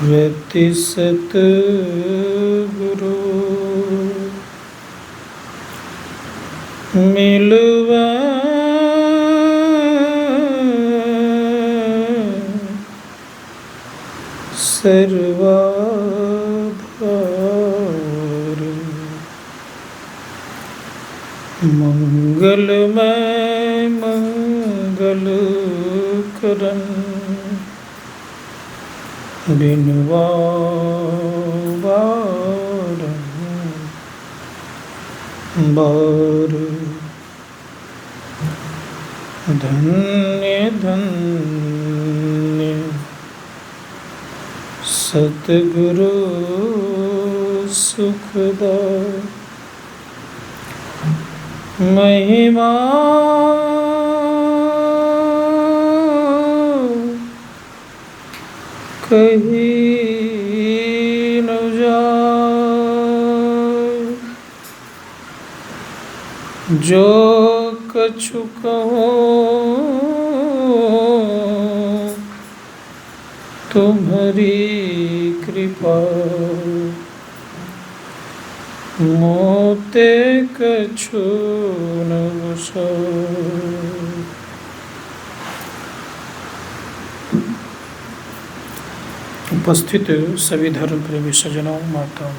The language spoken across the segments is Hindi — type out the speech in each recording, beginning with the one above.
रति सत गुरु मिलवा सर्वाधार मंगलमय मंगल करन बिनवा बार धन्य धन्य सतगुरु सुखदा महिमा कही न जाए। जो कछु कहूँ तुम्हारी कृपा मोते कछु न बसाए। उपस्थित सभी धर्म प्रेमी सज्जनों, माताओं,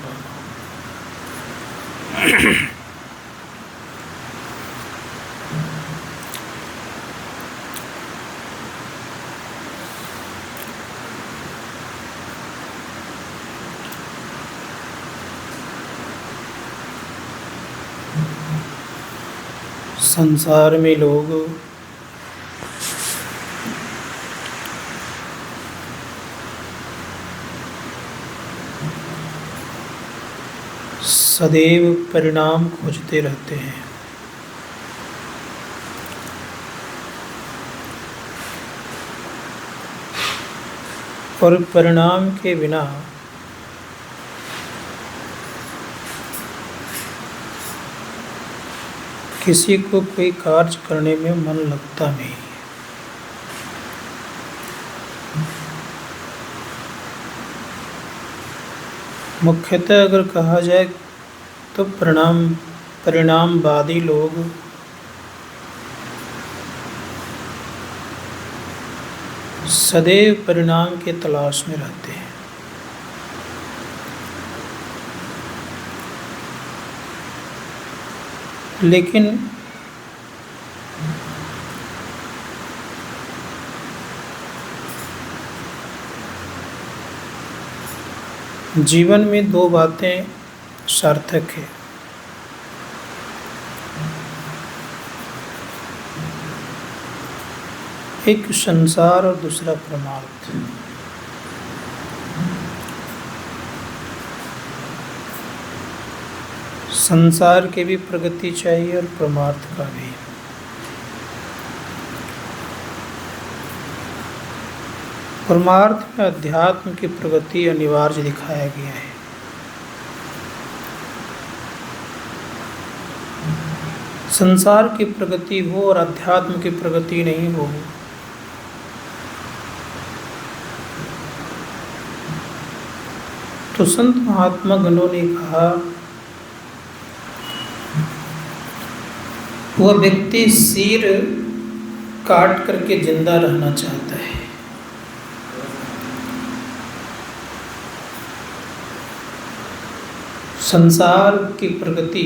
संसार में लोग सदैव परिणाम खोजते रहते हैं। और परिणाम के बिना किसी को कोई कार्य करने में मन लगता नहीं। मुख्यतः अगर कहा जाए तो परिणामवादी लोग सदैव परिणाम के तलाश में रहते हैं। लेकिन जीवन में दो बातें सार्थक है। एक संसार और दूसरा परमार्थ। संसार की भी प्रगति चाहिए और परमार्थ का भी। परमार्थ में अध्यात्म की प्रगति अनिवार्य दिखाया गया है। संसार की प्रगति हो और अध्यात्म की प्रगति नहीं हो, तो संत महात्मा गणों ने कहा वह व्यक्ति सिर काट करके जिंदा रहना चाहता है। संसार की प्रगति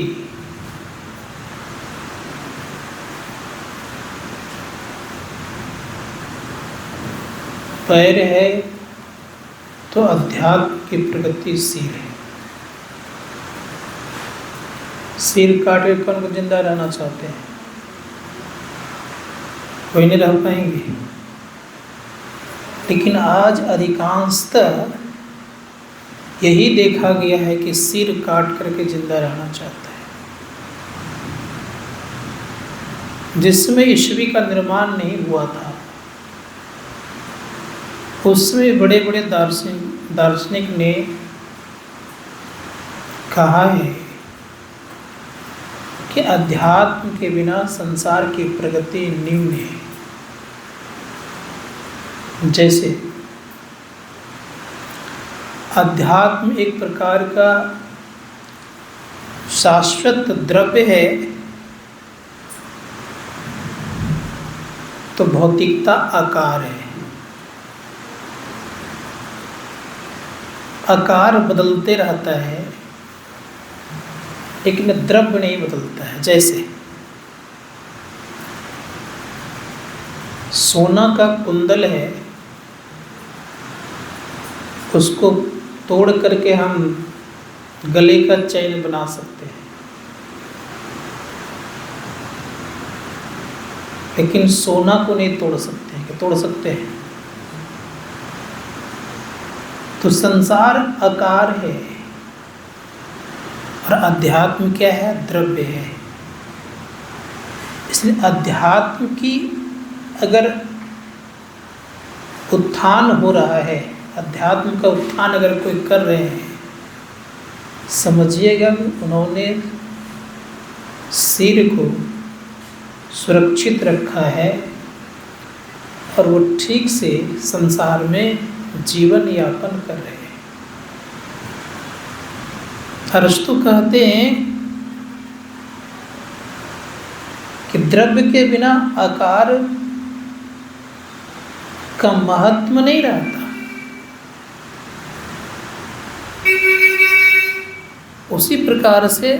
पैर है तो अध्यात्म की प्रगति सिर है। सिर काट के कौन को जिंदा रहना चाहते हैं? कोई नहीं रह पाएंगे। लेकिन आज अधिकांशतः यही देखा गया है कि सिर काट करके जिंदा रहना चाहता है। जिसमें ईश्वी का निर्माण नहीं हुआ था, उसमें बड़े बड़े दार्शनिक ने कहा है कि अध्यात्म के बिना संसार की प्रगति न्यून है। जैसे अध्यात्म एक प्रकार का शाश्वत द्रव्य है, तो भौतिकता आकार है। आकार बदलते रहता है लेकिन द्रव्य नहीं बदलता है। जैसे सोना का कुंडल है, उसको तोड़ करके हम गले का चैन बना सकते हैं, लेकिन सोना को नहीं तोड़ सकते हैं। क्या तोड़ सकते हैं? तो संसार आकार है और अध्यात्म क्या है? द्रव्य है। इसलिए अध्यात्म की अगर उत्थान हो रहा है, अध्यात्म का उत्थान अगर कोई कर रहे हैं, समझिएगा उन्होंने सिर को सुरक्षित रखा है और वो ठीक से संसार में जीवन यापन कर रहे हैं। अरस्तु कहते हैं कि द्रव्य के बिना आकार का महत्व नहीं रहता। उसी प्रकार से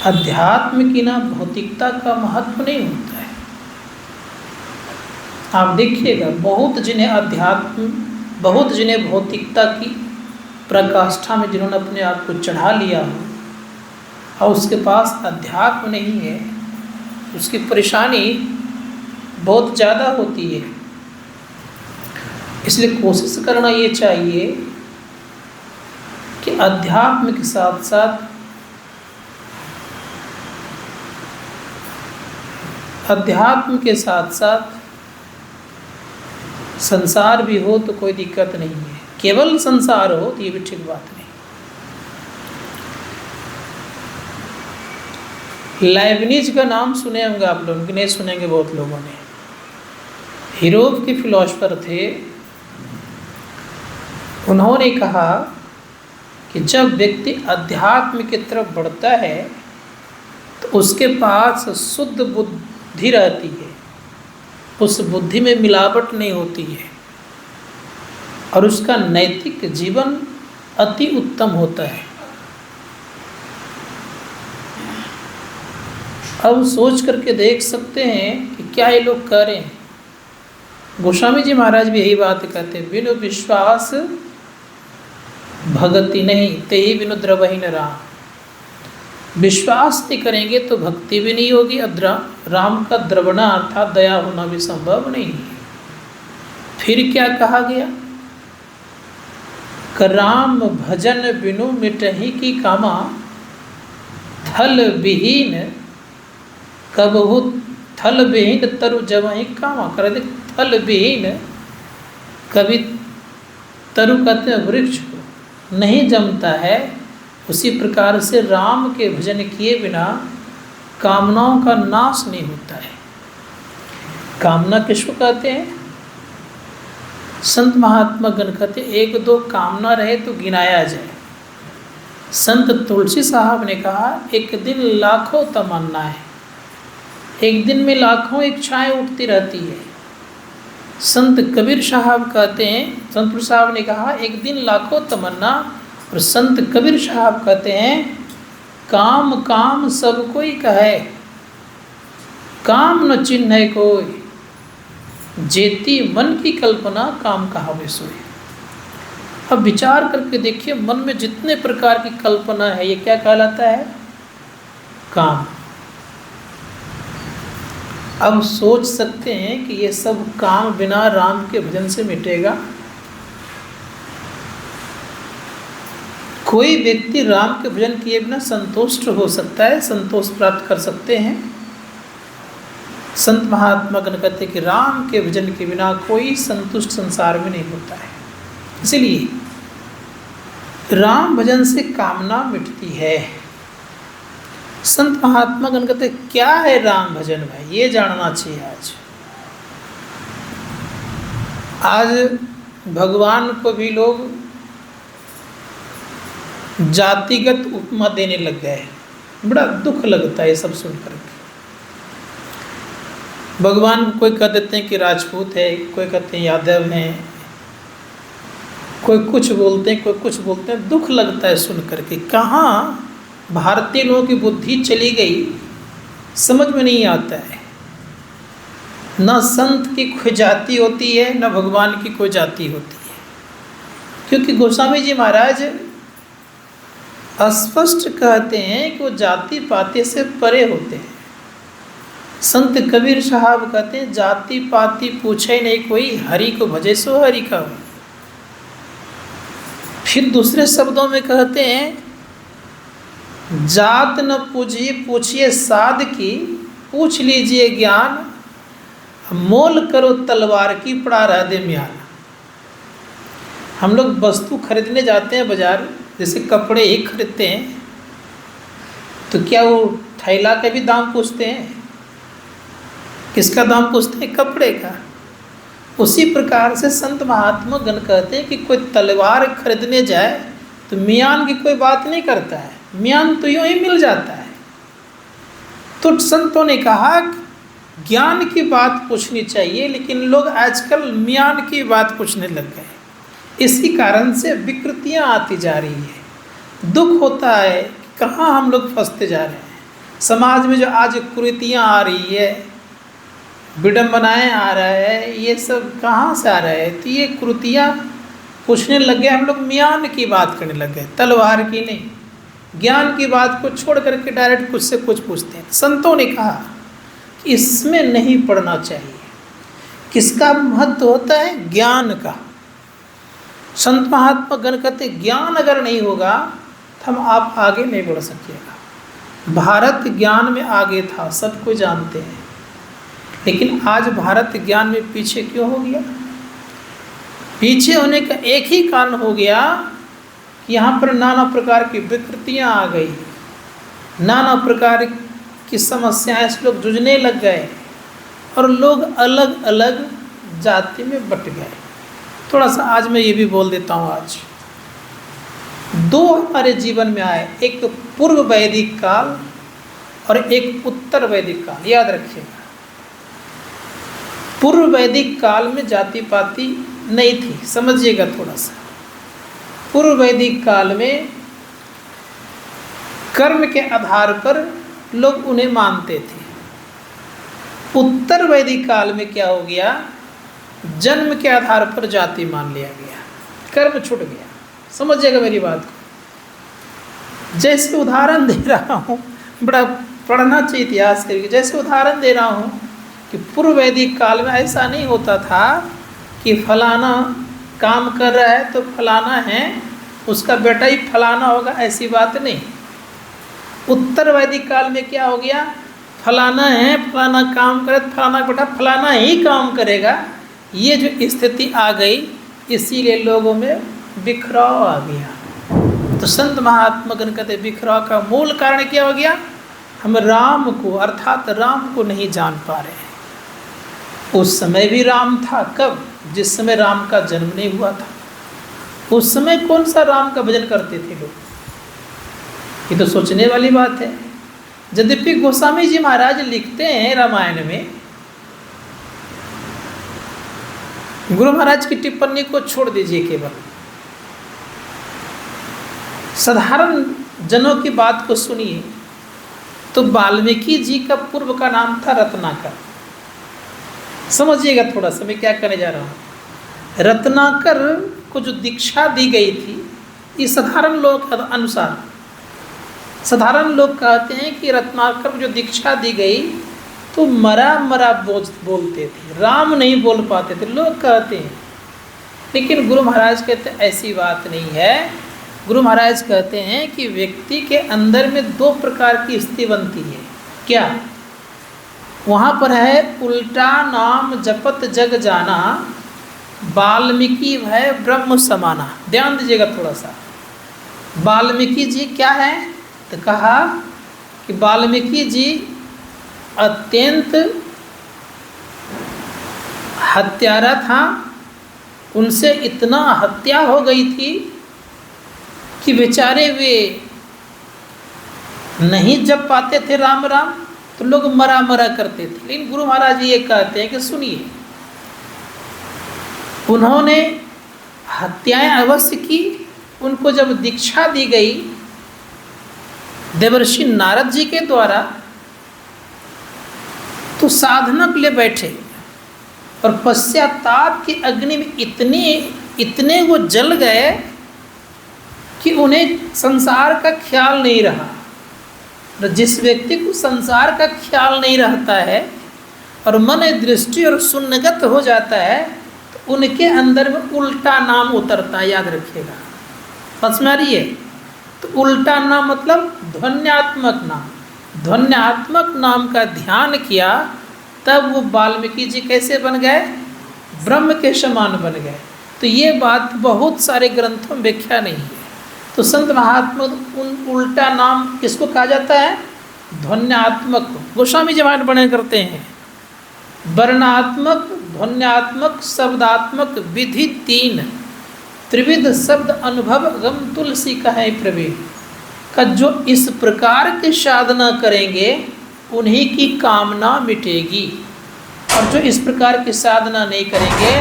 अध्यात्म की ना भौतिकता का महत्व नहीं होता है। आप देखिएगा बहुत जिन्हें भौतिकता की प्रकाष्ठा में जिन्होंने अपने आप को चढ़ा लिया हो और उसके पास अध्यात्म नहीं है, उसकी परेशानी बहुत ज़्यादा होती है। इसलिए कोशिश करना ये चाहिए कि अध्यात्म के साथ साथ संसार भी हो तो कोई दिक्कत नहीं है। केवल संसार हो तो ये भी ठीक बात नहीं। लाइबनिज का नाम सुने होंगे आप लोग, नहीं सुनेंगे बहुत लोगों ने। यूरोप के फिलोसफर थे। उन्होंने कहा कि जब व्यक्ति अध्यात्म की तरफ बढ़ता है तो उसके पास शुद्ध बुद्धि रहती है, उस बुद्धि में मिलावट नहीं होती है और उसका नैतिक जीवन अति उत्तम होता है। अब सोच करके देख सकते हैं कि क्या ये लोग कह रहे हैं। गोस्वामी जी महाराज भी यही बात कहते हैं, बिनु विश्वास भगति नहीं, ते ही बिनु द्रवही न राम। विश्वास नहीं करेंगे तो भक्ति भी नहीं होगी और राम का द्रवणा अर्थात दया होना भी संभव नहीं है। फिर क्या कहा गया? राम भजन बिनु मिटही की कामा, थल विहीन कबहु थल विहीन तरु जवही कामा। कर दे थल विहीन, कभी तरु कहते हैं वृक्ष को, नहीं जमता है। उसी प्रकार से राम के भजन किए बिना कामनाओं का नाश नहीं होता है। कामना किसको कहते हैं? संत महात्मा गण कहते एक दो कामना रहे तो गिनाया जाए। संत तुलसी साहब ने कहा एक दिन लाखों तमन्ना है, एक दिन में लाखों इच्छाएं उठती रहती है। संत कबीर साहब कहते हैं, संत तुलसी साहब ने कहा एक दिन लाखों तमन्ना, और संत कबीर साहब कहते हैं काम काम सब कोई कहे, काम न चिन्ह है कोई, जेती मन की कल्पना काम कहावे सोई। अब विचार करके देखिए, मन में जितने प्रकार की कल्पना है ये क्या कहलाता है? काम। अब सोच सकते हैं कि ये सब काम बिना राम के भजन से मिटेगा? कोई व्यक्ति राम के भजन किए बिना संतुष्ट हो सकता है, संतोष प्राप्त कर सकते हैं? संत महात्मा गण कहते हैं कि राम के भजन के बिना कोई संतुष्ट संसार में नहीं होता है। इसलिए राम भजन से कामना मिटती है। संत महात्मा गण कहते हैं क्या है राम भजन भाई, ये जानना चाहिए। आज भगवान को भी लोग जातिगत उपमा देने लग गए। बड़ा दुख लगता है ये सब सुन करके। भगवान कोई कह देते हैं कि राजपूत है, कोई कहते हैं यादव हैं, कोई कुछ बोलते हैं, कोई कुछ बोलते हैं। दुख लगता है सुन करके। कहाँ भारतीय लोगों की बुद्धि चली गई समझ में नहीं आता है। न संत की कोई जाति होती है, न भगवान की कोई जाति होती है। क्योंकि गोस्वामी जी महाराज स्पष्ट कहते हैं कि वो जाति पाति से परे होते हैं। संत कबीर साहब कहते हैं जाति पाति पूछे नहीं कोई, हरि को भजे सो हरि का हो। फिर दूसरे शब्दों में कहते हैं जात न पूछिए पूछिए साध की, पूछ लीजिए ज्ञान, मोल करो तलवार की पड़ा रह दे म्यान। हम लोग वस्तु खरीदने जाते हैं बाजार, जैसे कपड़े ही खरीदते हैं, तो क्या वो थैला का भी दाम पूछते हैं? किसका दाम पूछते हैं? कपड़े का। उसी प्रकार से संत महात्मा गण कहते हैं कि कोई तलवार खरीदने जाए तो म्यान की कोई बात नहीं करता है, म्यान तो यूँ ही मिल जाता है। तो संतों ने कहा ज्ञान की बात पूछनी चाहिए, लेकिन लोग आजकल म्यान की बात पूछने लग गए। इसी कारण से विकृतियाँ आती जा रही है। दुख होता है कि कहाँ हम लोग फंसते जा रहे हैं। समाज में जो आज कुरीतियाँ आ रही है, विडम्बनाएँ आ रहा है, ये सब कहाँ से आ रहा है? तो ये कुरीतियाँ पूछने लग गए हम लोग, म्यान की बात करने लग गए, तलवार की नहीं। ज्ञान की बात को छोड़ करके डायरेक्ट कुछ से कुछ पूछते हैं। संतों ने कहा कि इसमें नहीं पढ़ना चाहिए। किसका महत्व होता है? ज्ञान का। संत महात्मा गण कहते ज्ञान अगर नहीं होगा तो हम आप आगे नहीं बढ़ सकिएगा। भारत ज्ञान में आगे था, सब कोई जानते हैं, लेकिन आज भारत ज्ञान में पीछे क्यों हो गया? पीछे होने का एक ही कारण हो गया कि यहाँ पर नाना प्रकार की विकृतियाँ आ गई, नाना प्रकार की समस्याएं से लोग जूझने लग गए और लोग अलग अलग जाति में बट गए। थोड़ा सा आज मैं ये भी बोल देता हूँ। आज दो हमारे जीवन में आए, एक तो पूर्व वैदिक काल और एक उत्तर वैदिक काल। याद रखिएगा, पूर्व वैदिक काल में जाति पाति नहीं थी, समझिएगा थोड़ा सा। पूर्व वैदिक काल में कर्म के आधार पर लोग उन्हें मानते थे। उत्तर वैदिक काल में क्या हो गया? जन्म के आधार पर जाति मान लिया गया, कर्म छूट गया। समझिएगा मेरी बात को। जैसे उदाहरण दे रहा हूँ, बड़ा पढ़ना चाहिए इतिहास करके। जैसे उदाहरण दे रहा हूँ कि पूर्व वैदिक काल में ऐसा नहीं होता था कि फलाना काम कर रहा है तो फलाना है, उसका बेटा ही फलाना होगा, ऐसी बात नहीं। उत्तर वैदिक काल में क्या हो गया? फलाना है, फलाना काम करे, फलाना बेटा फलाना ही काम करेगा। ये जो स्थिति आ गई, इसीलिए लोगों में बिखराव आ गया। तो संत महात्मा गण कहते बिखराव का मूल कारण क्या हो गया? हम राम को अर्थात राम को नहीं जान पा रहे। उस समय भी राम था, कब? जिस समय राम का जन्म नहीं हुआ था। उस समय कौन सा राम का भजन करते थे लोग? ये तो सोचने वाली बात है। यद्यपि गोस्वामी जी महाराज लिखते हैं रामायण में, गुरु महाराज की टिप्पणी को छोड़ दीजिए, केवल साधारण जनों की बात को सुनिए। तो वाल्मीकि जी का पूर्व का नाम था रत्नाकर। समझिएगा थोड़ा सा मैं क्या कहने जा रहा हूँ। रत्नाकर को जो दीक्षा दी गई थी, ये साधारण लोग के अनुसार, साधारण लोग कहते हैं कि रत्नाकर को जो दीक्षा दी गई तो मरा मरा बोलते थे, राम नहीं बोल पाते थे, लोग कहते हैं। लेकिन गुरु महाराज कहते हैं ऐसी बात नहीं है। गुरु महाराज कहते हैं कि व्यक्ति के अंदर में दो प्रकार की स्थिति बनती है। क्या? वहाँ पर है उल्टा नाम जपत जग जाना, वाल्मीकि भय ब्रह्म समाना। ध्यान दीजिएगा थोड़ा सा। वाल्मीकि जी क्या है? तो कहा कि वाल्मीकि जी अत्यंत हत्यारा था उनसे इतना हत्या हो गई थी कि बेचारे वे नहीं जप पाते थे राम राम, तो लोग मरा मरा करते थे। लेकिन गुरु महाराज जी ये कहते हैं कि सुनिए, उन्होंने हत्याएं अवश्य की। उनको जब दीक्षा दी गई देवर्षि नारद जी के द्वारा, तो साधना के लिए बैठे और पश्चाताप की अग्नि में इतने वो जल गए कि उन्हें संसार का ख्याल नहीं रहा। तो जिस व्यक्ति को संसार का ख्याल नहीं रहता है और मन दृष्टि और शून्यगत हो जाता है, तो उनके अंदर में उल्टा नाम उतरता है, याद रखिएगा। समझ में आ रही है? तो उल्टा नाम मतलब ध्वन्यात्मक नाम। ध्वन्यात्मक नाम का ध्यान किया, तब वो वाल्मीकि जी कैसे बन गए? ब्रह्म के समान बन गए। तो ये बात बहुत सारे ग्रंथों में व्याख्या नहीं है। तो संत महात्मा उल्टा नाम किसको कहा जाता है? ध्वन्यात्मक। गोस्वामी जी वर्णन करते हैं, वर्णात्मक, ध्वन्यात्मक, शब्दात्मक विधि 3 त्रिविध शब्द अनुभव गम तुलसी का है प्रवीण। का जो इस प्रकार की साधना करेंगे उन्हीं की कामना मिटेगी, और जो इस प्रकार की साधना नहीं करेंगे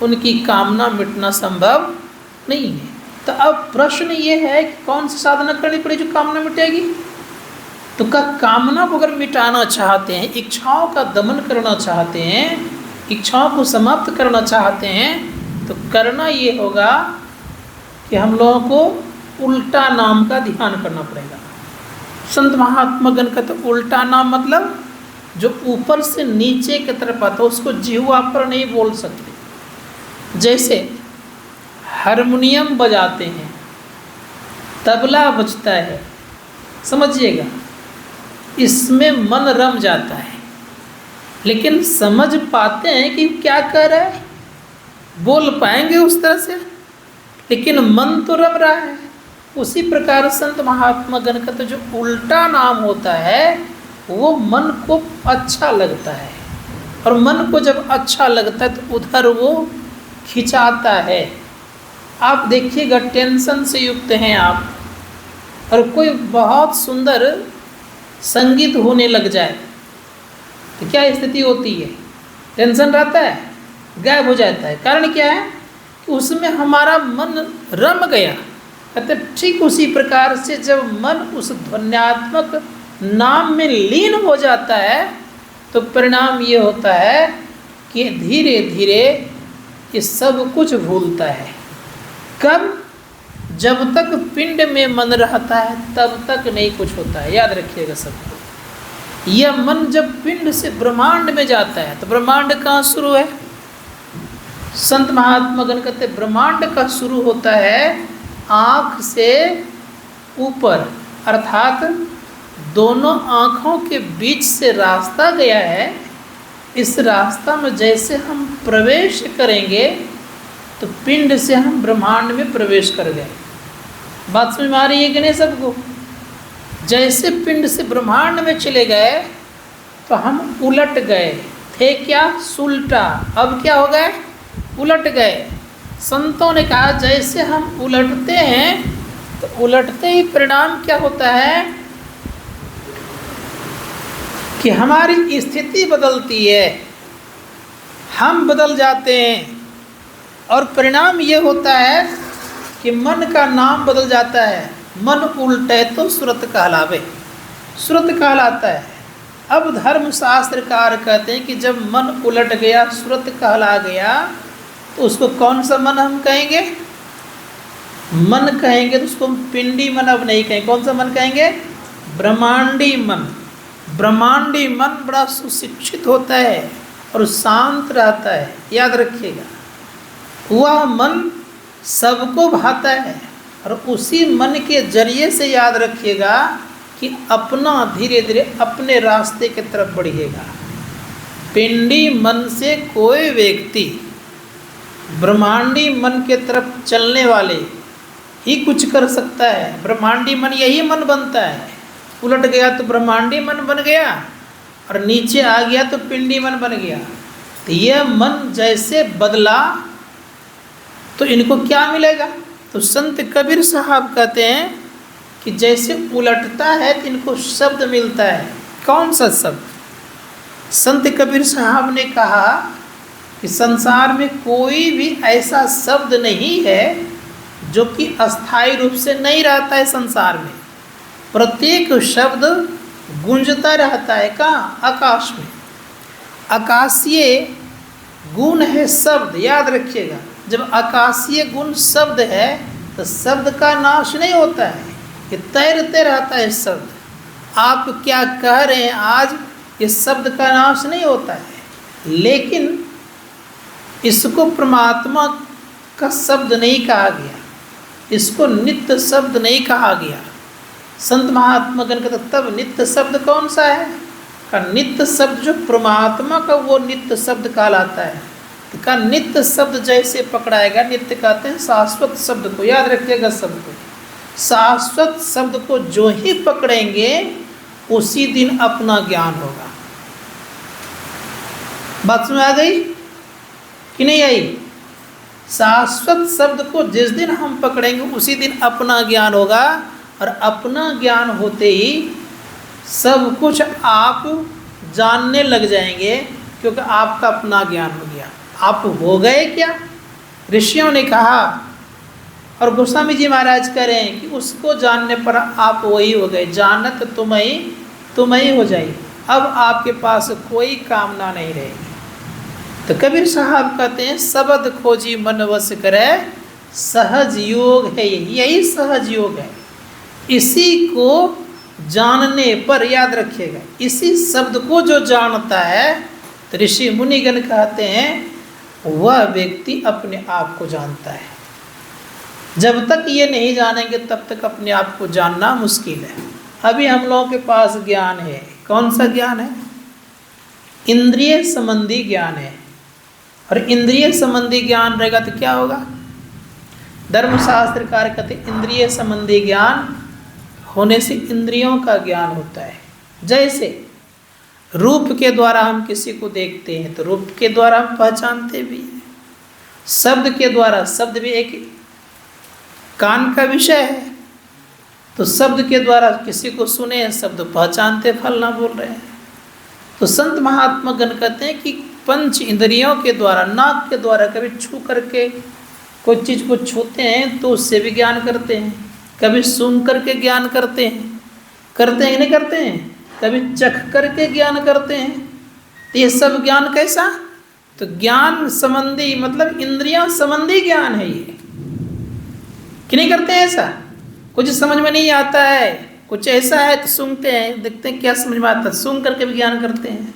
उनकी कामना मिटना संभव नहीं है। तो अब प्रश्न ये है कि कौन सी साधना करनी पड़ेगी जो कामना मिटेगी? तो का कामना को अगर मिटाना चाहते हैं, इच्छाओं का दमन करना चाहते हैं, इच्छाओं को समाप्त करना चाहते हैं, तो करना ये होगा कि हम लोगों को उल्टा नाम का ध्यान करना पड़ेगा। संत महात्मा गण का तो उल्टा नाम मतलब जो ऊपर से नीचे की तरफ आता है उसको जिह्वा पर नहीं बोल सकते। जैसे हारमोनियम बजाते हैं, तबला बजता है, समझिएगा, इसमें मन रम जाता है, लेकिन समझ पाते हैं कि क्या कर रहा है, बोल पाएंगे उस तरह से, लेकिन मन तो रम रहा है। उसी प्रकार संत महात्मा गण का तो जो उल्टा नाम होता है वो मन को अच्छा लगता है, और मन को जब अच्छा लगता है तो उधर वो खिंचाता है। आप देखिएगा, टेंशन से युक्त हैं आप, और कोई बहुत सुंदर संगीत होने लग जाए तो क्या स्थिति होती है? टेंशन रहता है, गायब हो जाता है। कारण क्या है? कि उसमें हमारा मन रम गया। कहते ठीक उसी प्रकार से जब मन उस ध्वन्यात्मक नाम में लीन हो जाता है तो परिणाम ये होता है कि धीरे धीरे ये सब कुछ भूलता है। कब? जब तक पिंड में मन रहता है तब तक नहीं कुछ होता है, याद रखिएगा सबको। यह मन जब पिंड से ब्रह्मांड में जाता है तो ब्रह्मांड कहाँ शुरू है? संत महात्मा गण कहते ब्रह्मांड का शुरू होता है आँख से ऊपर, अर्थात दोनों आँखों के बीच से रास्ता गया है। इस रास्ता में जैसे हम प्रवेश करेंगे तो पिंड से हम ब्रह्मांड में प्रवेश कर गए। बात समझ में आ रही है कि नहीं सबको? जैसे पिंड से ब्रह्मांड में चले गए तो हम उलट गए थे, क्या? सुलटा। अब क्या हो गए? उलट गए। संतों ने कहा जैसे हम उलटते हैं तो उलटते ही परिणाम क्या होता है कि हमारी स्थिति बदलती है, हम बदल जाते हैं, और परिणाम ये होता है कि मन का नाम बदल जाता है। मन उल्टे तो सुरत कहलावे, सुरत कहलाता है। अब धर्मशास्त्रकार कहते हैं कि जब मन उलट गया, सुरत कहला गया, तो उसको कौन सा मन हम कहेंगे? मन कहेंगे तो उसको पिंडी मन अब नहीं कहेंगे। कौन सा मन कहेंगे? ब्रह्मांडी मन। ब्रह्मांडी मन बड़ा सुशिक्षित होता है और शांत रहता है, याद रखिएगा। वह मन सबको भाता है, और उसी मन के जरिए से याद रखिएगा कि अपना धीरे धीरे अपने रास्ते की तरफ बढ़िएगा। पिंडी मन से कोई व्यक्ति ब्रह्मांडी मन के तरफ चलने वाले ही कुछ कर सकता है। ब्रह्मांडी मन यही मन बनता है। उलट गया तो ब्रह्मांडी मन बन गया, और नीचे आ गया तो पिंडी मन बन गया। तो यह मन जैसे बदला तो इनको क्या मिलेगा? तो संत कबीर साहब कहते हैं कि जैसे उलटता है तो इनको शब्द मिलता है। कौन सा शब्द? संत कबीर साहब ने कहा कि संसार में कोई भी ऐसा शब्द नहीं है जो कि अस्थायी रूप से नहीं रहता है संसार में। प्रत्येक शब्द गूंजता रहता है। कहाँ? आकाश में। आकाशीय गुण है शब्द, याद रखिएगा। जब आकाशीय गुण शब्द है तो शब्द का नाश नहीं होता है, ये तैरते रहता है शब्द। आप क्या कह रहे हैं आज, ये शब्द का नाश नहीं होता है। लेकिन इसको परमात्मा का शब्द नहीं कहा गया, इसको नित्य शब्द नहीं कहा गया। संत महात्मा गण कहते तब नित्य शब्द कौन सा है? का नित्य शब्द जो परमात्मा का वो नित्य शब्द कहलाता है। तो का नित्य शब्द जैसे पकड़ाएगा, नित्य कहते हैं शाश्वत शब्द को, याद रखिएगा शब्द को। शाश्वत शब्द को जो ही पकड़ेंगे उसी दिन अपना ज्ञान होगा। बात में आ गई कि नहीं आई? शाश्वत शब्द को जिस दिन हम पकड़ेंगे उसी दिन अपना ज्ञान होगा। और अपना ज्ञान होते ही सब कुछ आप जानने लग जाएंगे, क्योंकि आपका अपना ज्ञान हो गया। आप हो गए क्या? ऋषियों ने कहा और गोस्वामी जी महाराज कह रहे हैं कि उसको जानने पर आप वही हो गए। जानत तुम ही हो जाए, अब आपके पास कोई कामना नहीं रहेगी। तो कबीर साहब कहते हैं शब्द खोजी मन वश करे, सहज योग है यही सहज योग है। इसी को जानने पर, याद रखिएगा, इसी शब्द को जो जानता है तो ऋषि मुनिगण कहते हैं वह व्यक्ति अपने आप को जानता है। जब तक ये नहीं जानेंगे तब तक अपने आप को जानना मुश्किल है। अभी हम लोगों के पास ज्ञान है, कौन सा ज्ञान है? इंद्रिय संबंधी ज्ञान है। और इंद्रिय संबंधी ज्ञान रहेगा तो क्या होगा? धर्मशास्त्रकार कहते इंद्रिय संबंधी ज्ञान होने से इंद्रियों का ज्ञान होता है। जैसे रूप के द्वारा हम किसी को देखते हैं तो रूप के द्वारा हम पहचानते भी हैं। शब्द के द्वारा, शब्द भी एक कान का विषय है, तो शब्द के द्वारा किसी को सुने शब्द पहचानते फलना बोल रहे हैं। तो संत महात्मा गण कहते हैं कि पंच इंद्रियों के द्वारा, नाक के द्वारा कभी छू करके कोई चीज़ को छूते हैं तो उससे भी ज्ञान करते हैं, कभी सूंघ करके ज्ञान करते हैं कि नहीं करते हैं, कभी चख करके ज्ञान करते हैं। तो ये सब ज्ञान कैसा? तो ज्ञान संबंधी मतलब इंद्रियां संबंधी ज्ञान है ये, कि नहीं करते हैं ऐसा? कुछ समझ में नहीं आता है, कुछ ऐसा है तो सूंघते हैं, देखते हैं क्या समझ में आता है, सूंघ करके भी ज्ञान करते हैं,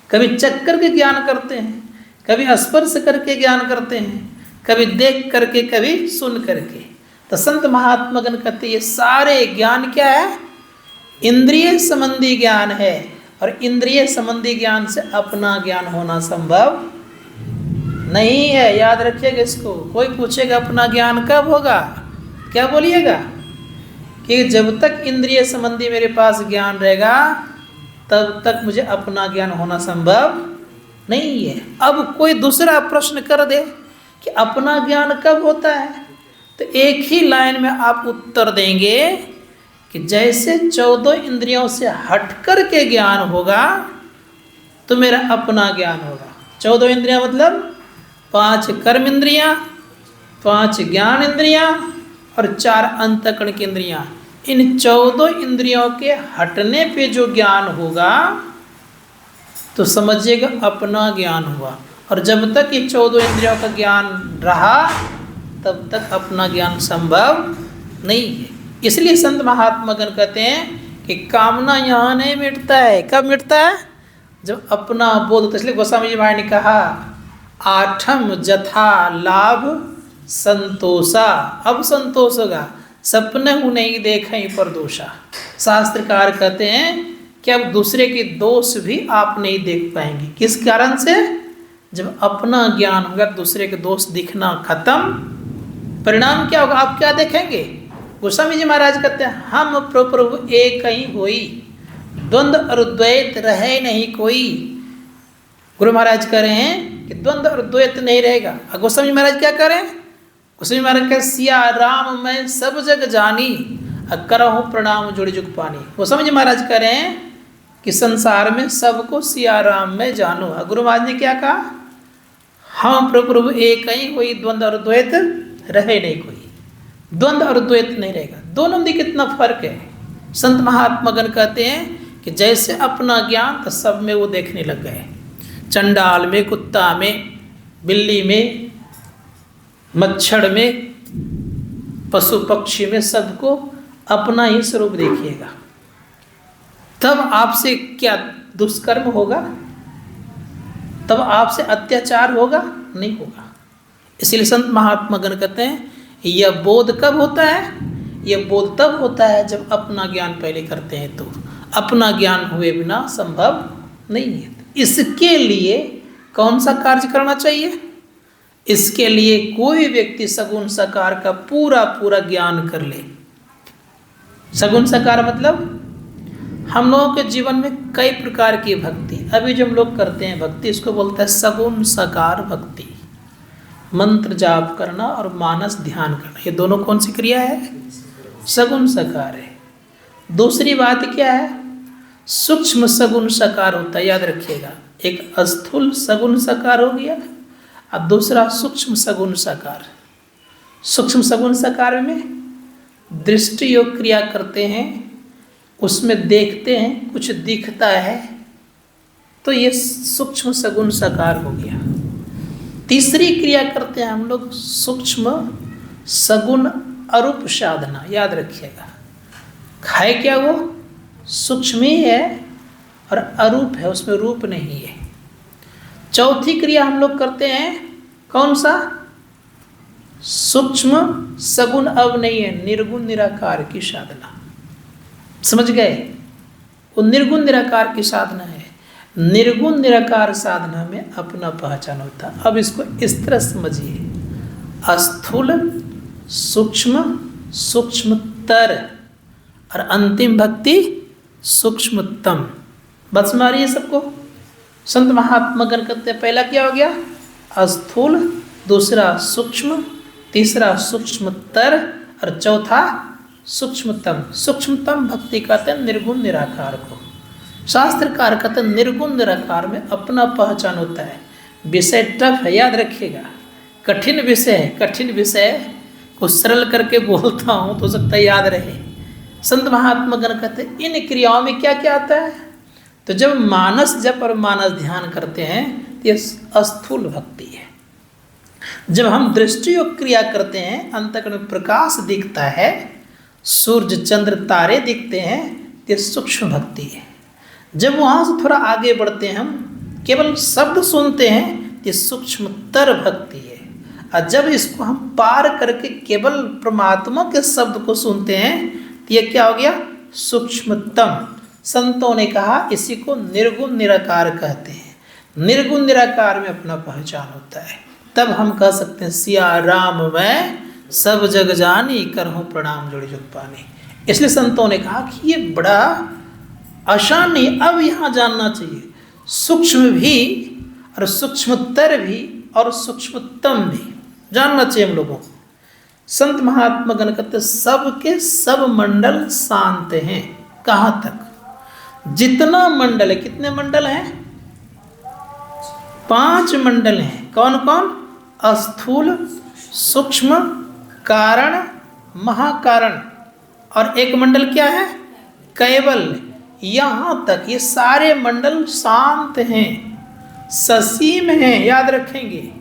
कभी चख करके ज्ञान करते हैं, कभी स्पर्श करके ज्ञान करते हैं, कभी देख करके, कभी सुन करके। तो संत महात्मा गण कहते ये सारे ज्ञान क्या है? इंद्रिय संबंधी ज्ञान है। और इंद्रिय संबंधी ज्ञान से अपना ज्ञान होना संभव नहीं है, याद रखिएगा इसको। कोई पूछेगा अपना ज्ञान कब होगा, क्या बोलिएगा? कि जब तक इंद्रिय संबंधी मेरे पास ज्ञान रहेगा तब तक मुझे अपना ज्ञान होना संभव नहीं है। अब कोई दूसरा प्रश्न कर दे कि अपना ज्ञान कब होता है, तो एक ही लाइन में आप उत्तर देंगे कि जैसे 14 इंद्रियों से हट कर के ज्ञान होगा तो मेरा अपना ज्ञान होगा। 14 इंद्रियां मतलब 5 कर्म इंद्रियां, 5 ज्ञान इंद्रियां और 4 अंतःकरण की इंद्रियां। इन 14 इंद्रियों के हटने पे जो ज्ञान होगा तो समझिएगा अपना ज्ञान हुआ। और जब तक ये 14 इंद्रियों का ज्ञान रहा तब तक अपना ज्ञान संभव नहीं है। इसलिए संत महात्मा गण कहते हैं कि कामना यहाँ नहीं मिटता है। कब मिटता है? जब अपना बोध। तो इसलिए गोस्वामी जी महाराज ने कहा आठम जथा लाभ संतोषा। अब संतोष होगा, सपने हूँ नहीं देखें पर दोषा। शास्त्रकार कहते हैं कि अब दूसरे के दोष भी आप नहीं देख पाएंगे। किस कारण से? जब अपना ज्ञान होगा दूसरे के दोष दिखना खत्म। परिणाम क्या होगा? आप क्या देखेंगे? गोस्वामी जी महाराज कहते हैं हम प्रभु एक ही होई, द्वंद्व और द्वैत रहे नहीं कोई। गुरु महाराज कह रहे हैं कि द्वंद्व और द्वैत नहीं रहेगा। गोस्वामी जी महाराज क्या करें? उसमें महाराज कहे सिया राम मैं सब जग जानी, करहूँ प्रणाम जोड़ी जुग पानी। वो समझ महाराज कह रहे हैं कि संसार में सबको सिया राम में जानो। गुरु महाराज ने क्या कहा, हम प्रभु एक ही, कोई द्वंद्व और द्वैत रहे नहीं, कोई द्वंद्व और द्वैत नहीं रहेगा। दोनों में कितना फर्क है। संत महात्मागण कहते हैं कि जैसे अपना ज्ञान तो सब में वो देखने लग गए, चंडाल में, कुत्ता में, बिल्ली में, मच्छर में, पशु पक्षी में, सबको अपना ही स्वरूप देखिएगा। तब आपसे क्या दुष्कर्म होगा, तब आपसे अत्याचार होगा नहीं होगा। इसलिए संत महात्मागण कहते हैं यह बोध कब होता है, यह बोध तब होता है जब अपना ज्ञान पहले करते हैं। तो अपना ज्ञान हुए बिना संभव नहीं है। इसके लिए कौन सा कार्य करना चाहिए, इसके लिए कोई व्यक्ति सगुण साकार का पूरा पूरा ज्ञान कर ले। सगुण साकार मतलब हम लोगों के जीवन में कई प्रकार की भक्ति, अभी जो हम लोग करते हैं भक्ति, इसको बोलते हैं सगुण साकार भक्ति। मंत्र जाप करना और मानस ध्यान करना, ये दोनों कौन सी क्रिया है, सगुण साकार है। दूसरी बात क्या है, सूक्ष्म सगुण साकार होता है, याद रखिएगा। एक स्थूल सगुण साकार हो गया और दूसरा सूक्ष्म सगुण साकार। सूक्ष्म सगुण साकार में दृष्टि योग क्रिया करते हैं, उसमें देखते हैं कुछ दिखता है, तो ये सूक्ष्म सगुण साकार हो गया। तीसरी क्रिया करते हैं हम लोग सूक्ष्म सगुण अरूप साधना, याद रखिएगा। है क्या वो, सूक्ष्म ही है और अरूप है, उसमें रूप नहीं है। चौथी क्रिया हम लोग करते हैं कौन सा, सूक्ष्म सगुण अब नहीं है, निर्गुण निराकार की साधना। समझ गए, वो निर्गुण निराकार की साधना है। निर्गुण निराकार साधना में अपना पहचान होता है। अब इसको इस तरह समझिए, स्थूल, सूक्ष्म, सूक्ष्मतर और अंतिम भक्ति सूक्ष्मतम। बस मारिए सबको। संत महात्मागण कहते हैं पहला क्या हो गया, स्थूल, दूसरा सूक्ष्म, तीसरा सूक्ष्मतर और चौथा सूक्ष्मतम। सूक्ष्मतम भक्ति कहते हैं निर्गुण निराकार को। शास्त्रकार कहते हैं निर्गुण निराकार में अपना पहचान होता है। विषय टफ है, याद रखिएगा, कठिन विषय है। कठिन विषय को सरल करके बोलता हूँ तो सकता है याद रहे। संत महात्मागण कहते हैं इन क्रियाओं में क्या क्या आता है, तो जब मानस जप और मानस ध्यान करते हैं तो ये स्थूल भक्ति है। जब हम दृष्टि योग क्रिया करते हैं, अंतःकरण में प्रकाश दिखता है, सूर्य चंद्र तारे दिखते हैं, ये सूक्ष्म भक्ति है। जब वहाँ से थोड़ा आगे बढ़ते हैं, हम केवल शब्द सुनते हैं, ये सूक्ष्मतर भक्ति है। और जब इसको हम पार करके केवल परमात्मा के शब्द को सुनते हैं तो ये क्या हो गया, सूक्ष्मतम। संतों ने कहा इसी को निर्गुण निराकार कहते हैं। निर्गुण निराकार में अपना पहचान होता है, तब हम कह सकते हैं सिया राम मैं सब जग जानी, करहूँ प्रणाम जोड़ी जुग पानी। इसलिए संतों ने कहा कि ये बड़ा आसान नहीं, अब यहाँ जानना चाहिए सूक्ष्म भी और सूक्ष्मतर भी और सूक्ष्मतम भी जानना चाहिए हम लोगों को। संत महात्मागण कहते सबके सब मंडल शांत हैं। कहाँ तक, जितना मंडल है, कितने मंडल हैं, 5 मंडल हैं। कौन कौन, स्थूल, सूक्ष्म, कारण, महाकारण और एक मंडल क्या है, कैवल्य। यहाँ तक ये सारे मंडल शांत हैं, ससीम हैं, याद रखेंगे।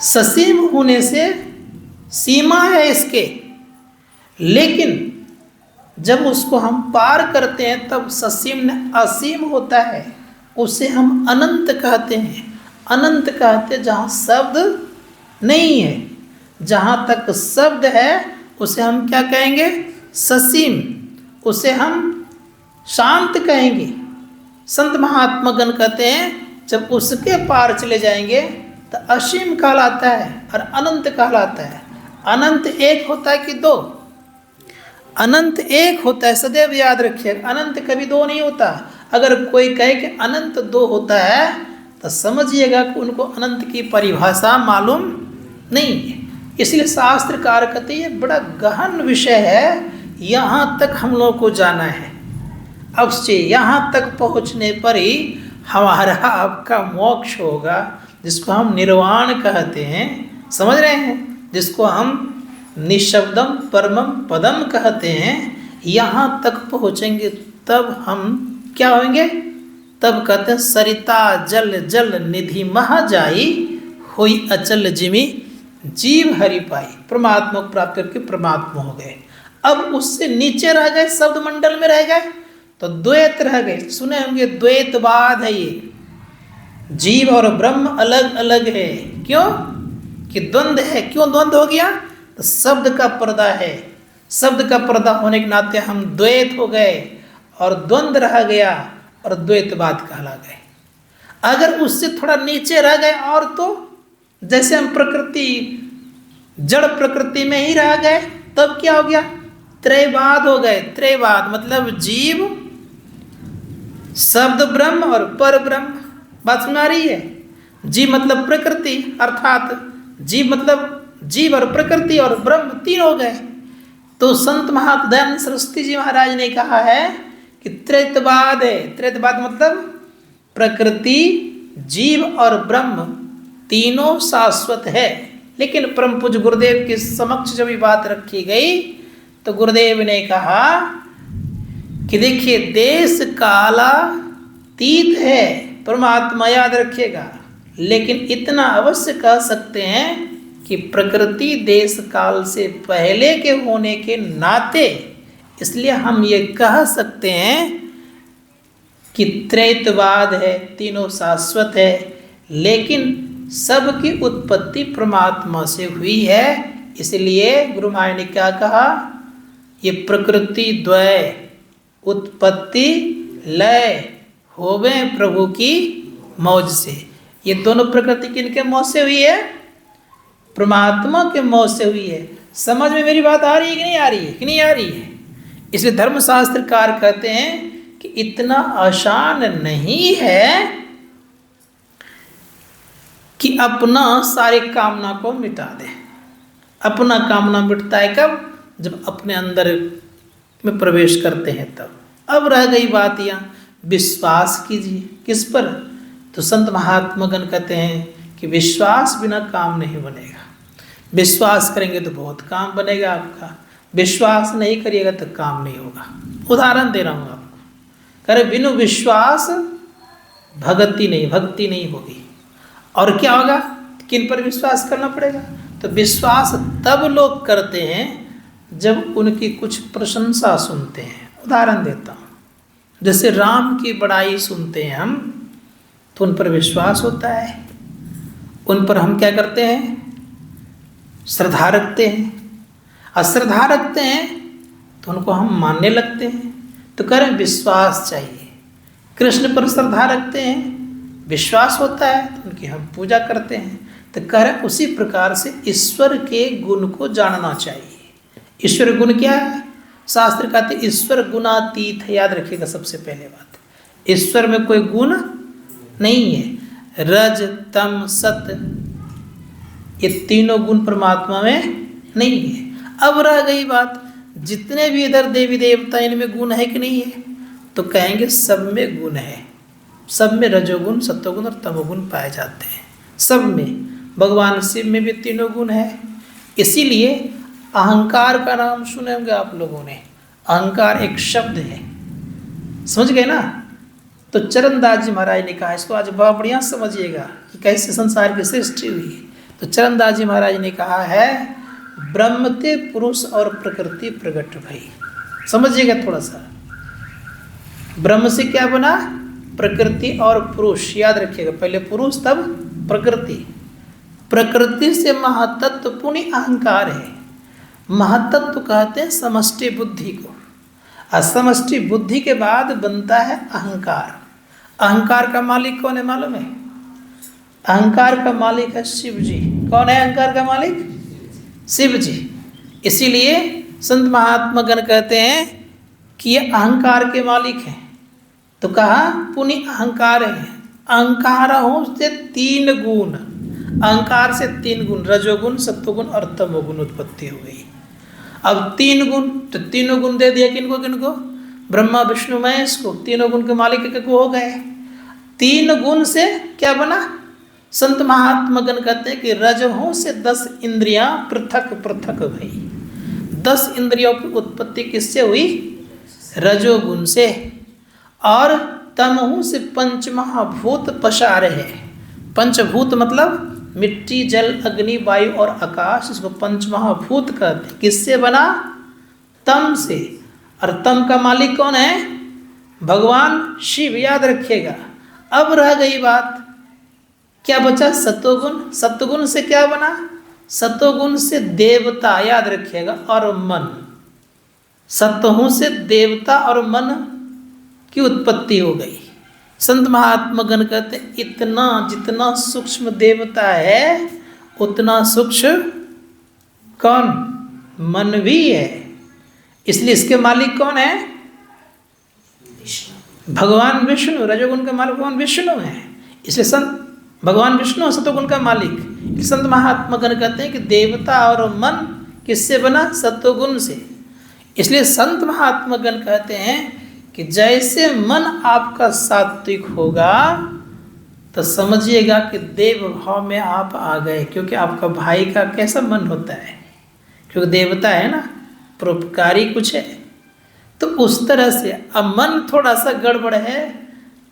ससीम होने से सीमा है इसके, लेकिन जब उसको हम पार करते हैं तब ससीम ने असीम होता है, उसे हम अनंत कहते हैं। अनंत कहते जहाँ शब्द नहीं है, जहाँ तक शब्द है उसे हम क्या कहेंगे, ससीम, उसे हम शांत कहेंगे। संत महात्मागण कहते हैं जब उसके पार चले जाएंगे तो असीम कहलाता है और अनंत कहलाता है। अनंत एक होता है कि 2, अनंत एक होता है, सदैव याद रखिए। अनंत कभी 2 नहीं होता। अगर कोई कहे कि अनंत 2 होता है तो समझिएगा कि उनको अनंत की परिभाषा मालूम नहीं है। इसलिए शास्त्रकार कहते हैं ये बड़ा गहन विषय है, यहाँ तक हम लोग को जाना है। अब से यहाँ तक पहुँचने पर ही हमारा आपका मोक्ष होगा, जिसको हम निर्वाण कहते हैं, समझ रहे हैं, जिसको हम निशब्दम परमम पदम कहते हैं। यहाँ तक पहुँचेंगे तब हम क्या होंगे? तब कहते हैं सरिता जल जल निधि महा जाई, हुई अचल जिमी जीव हरि पाई। परमात्मा को प्राप्त करके परमात्मा हो गए। अब उससे नीचे रह गए, शब्द मंडल में रह गए तो द्वैत रह गए। सुने होंगे द्वैतवाद है ये, जीव और ब्रह्म अलग अलग है। क्यों कि द्वंद्व है। क्यों द्वंद्व हो गया? तो शब्द का पर्दा है। शब्द का पर्दा होने के नाते हम द्वैत हो गए और द्वंद्व रह गया और द्वैतवाद कहला गए। अगर उससे थोड़ा नीचे रह गए और तो जैसे हम प्रकृति जड़ प्रकृति में ही रह गए, तब क्या हो गया? त्रयवाद हो गए। त्रयवाद मतलब जीव, शब्द ब्रह्म और पर ब्रह्म। बात सुना रही है? जीव मतलब प्रकृति, अर्थात जीव मतलब जीव और प्रकृति और ब्रह्म तीन हो गए। तो संत महादयानंद सरस्वती जी महाराज ने कहा है कि त्रैतवाद है। त्रैतवाद मतलब प्रकृति, जीव और ब्रह्म तीनों शाश्वत है। लेकिन परम पूज्य गुरुदेव के समक्ष जब ये बात रखी गई तो गुरुदेव ने कहा कि देखिए देश कालातीत है, परमात्मा याद रखिएगा, लेकिन इतना अवश्य कह सकते हैं कि प्रकृति देश काल से पहले के होने के नाते इसलिए हम ये कह सकते हैं कि त्रैतवाद है, तीनों शाश्वत है, लेकिन सबकी उत्पत्ति परमात्मा से हुई है। इसलिए गुरु महाराज ने क्या कहा? ये प्रकृति द्वय उत्पत्ति लय होवे प्रभु की मौज से। ये दोनों प्रकृति किनके मौज से हुई है? परमात्मा के मौज से हुई है। समझ में मेरी बात आ रही है कि नहीं आ रही है? कि नहीं आ रही है? इसलिए धर्मशास्त्रकार कहते हैं कि इतना आसान नहीं है कि अपना सारे कामना को मिटा दे। अपना कामना मिटता है कब? जब अपने अंदर में प्रवेश करते हैं तब। अब रह गई बात यहाँ विश्वास कीजिए। किस पर? तो संत महात्मागण कहते हैं कि विश्वास बिना काम नहीं बनेगा। विश्वास करेंगे तो बहुत काम बनेगा आपका, विश्वास नहीं करिएगा तो काम नहीं होगा। उदाहरण दे रहा हूँ आपको। करे बिनु विश्वास भक्ति नहीं होगी। और क्या होगा? किन पर विश्वास करना पड़ेगा? तो विश्वास तब लोग करते हैं जब उनकी कुछ प्रशंसा सुनते हैं। उदाहरण देता हूँ, जैसे राम की बड़ाई सुनते हैं हम तो उन पर विश्वास होता है, उन पर हम क्या करते हैं? श्रद्धा रखते हैं। अश्रद्धा रखते हैं तो उनको हम मानने लगते हैं। तो करें विश्वास चाहिए। कृष्ण पर श्रद्धा रखते हैं, विश्वास होता है तो उनकी हम पूजा करते हैं। तो कह रहे उसी प्रकार से ईश्वर के गुण को जानना चाहिए। ईश्वर गुण क्या है? शास्त्र कहते ईश्वर गुणातीत है। याद रखिएगा सबसे पहले बात, ईश्वर में कोई गुण नहीं है। रज तम सत ये तीनों गुण परमात्मा में नहीं है। अब रह गई बात, जितने भी इधर देवी देवता इनमें गुण है कि नहीं है? तो कहेंगे सब में गुण है। सब में रजोगुण, सत्वगुण और तमोगुण पाए जाते हैं। सब में। भगवान शिव में भी तीनों गुण है। इसीलिए अहंकार का नाम सुने होंगे आप लोगों ने। अहंकार एक शब्द है, समझ गए ना? तो चरणदास जी महाराज ने कहा, इसको आज बहुत बढ़िया समझिएगा कि कैसे संसार की सृष्टि हुई है। तो चरणदास जी महाराज ने कहा है ब्रह्म ते पुरुष और प्रकृति प्रकट भई। समझिएगा थोड़ा सा, ब्रह्म से क्या बना? प्रकृति और पुरुष। याद रखिएगा, पहले पुरुष तब प्रकृति। प्रकृति से महातत्व पुण्य अहंकार है। महातत्व कहते हैं समष्टि बुद्धि को, और समष्टि बुद्धि के बाद बनता है अहंकार। अहंकार का मालिक कौन है मालूम है? अहंकार का मालिक है शिव जी। कौन है अहंकार का मालिक? शिव जी। इसीलिए संत महात्मा गण कहते हैं कि ये अहंकार के मालिक हैं। तो कहा पुण्य अहंकार है। अहंकार हो से तीन गुण। अहंकार से 3 गुण, रजोगुण, सत्वगुण और तमोगुण उत्पत्ति हो गई। अब 3 गुण, तो तीनों गुण दे दिया किनको किनको? ब्रह्मा विष्णु महेश को। तीनों गुण के मालिक को हो गए। 3 गुण से क्या बना? संत महात्मगण कहते हैं कि रजहों से 10 इंद्रियां पृथक पृथक भई। 10 इंद्रियों की उत्पत्ति किससे हुई? रजोगुण से। और तमहु से 5 महाभूत पसारे हैं। पंचभूत मतलब मिट्टी, जल, अग्नि, वायु और आकाश, इसको 5 महाभूत कहते हैं। किससे बना? तम से। और तम का मालिक कौन है? भगवान शिव, याद रखिएगा। अब रह गई बात, क्या बचा? सत्वगुण। सत्वगुण से क्या बना? सत्वगुण से देवता, याद रखिएगा, और मन। सत्वों से देवता और मन की उत्पत्ति हो गई। संत महात्मागण कहते इतना जितना सूक्ष्म देवता है उतना सूक्ष्म कौन? मन भी है। इसलिए इसके मालिक कौन है? भगवान विष्णु। रजोगुण का मालिक भगवान विष्णु है। इसलिए संत भगवान विष्णु सत्वगुण का मालिक। संत महात्मागण कहते हैं कि देवता और मन किससे बना? सत्वगुण से। इसलिए संत महात्मागण कहते हैं कि जैसे मन आपका सात्विक होगा तो समझिएगा कि देव भाव में आप आ गए, क्योंकि आपका भाई का कैसा मन होता है? क्योंकि देवता है ना, परोपकारी कुछ है, तो उस तरह से। अब मन थोड़ा सा गड़बड़ है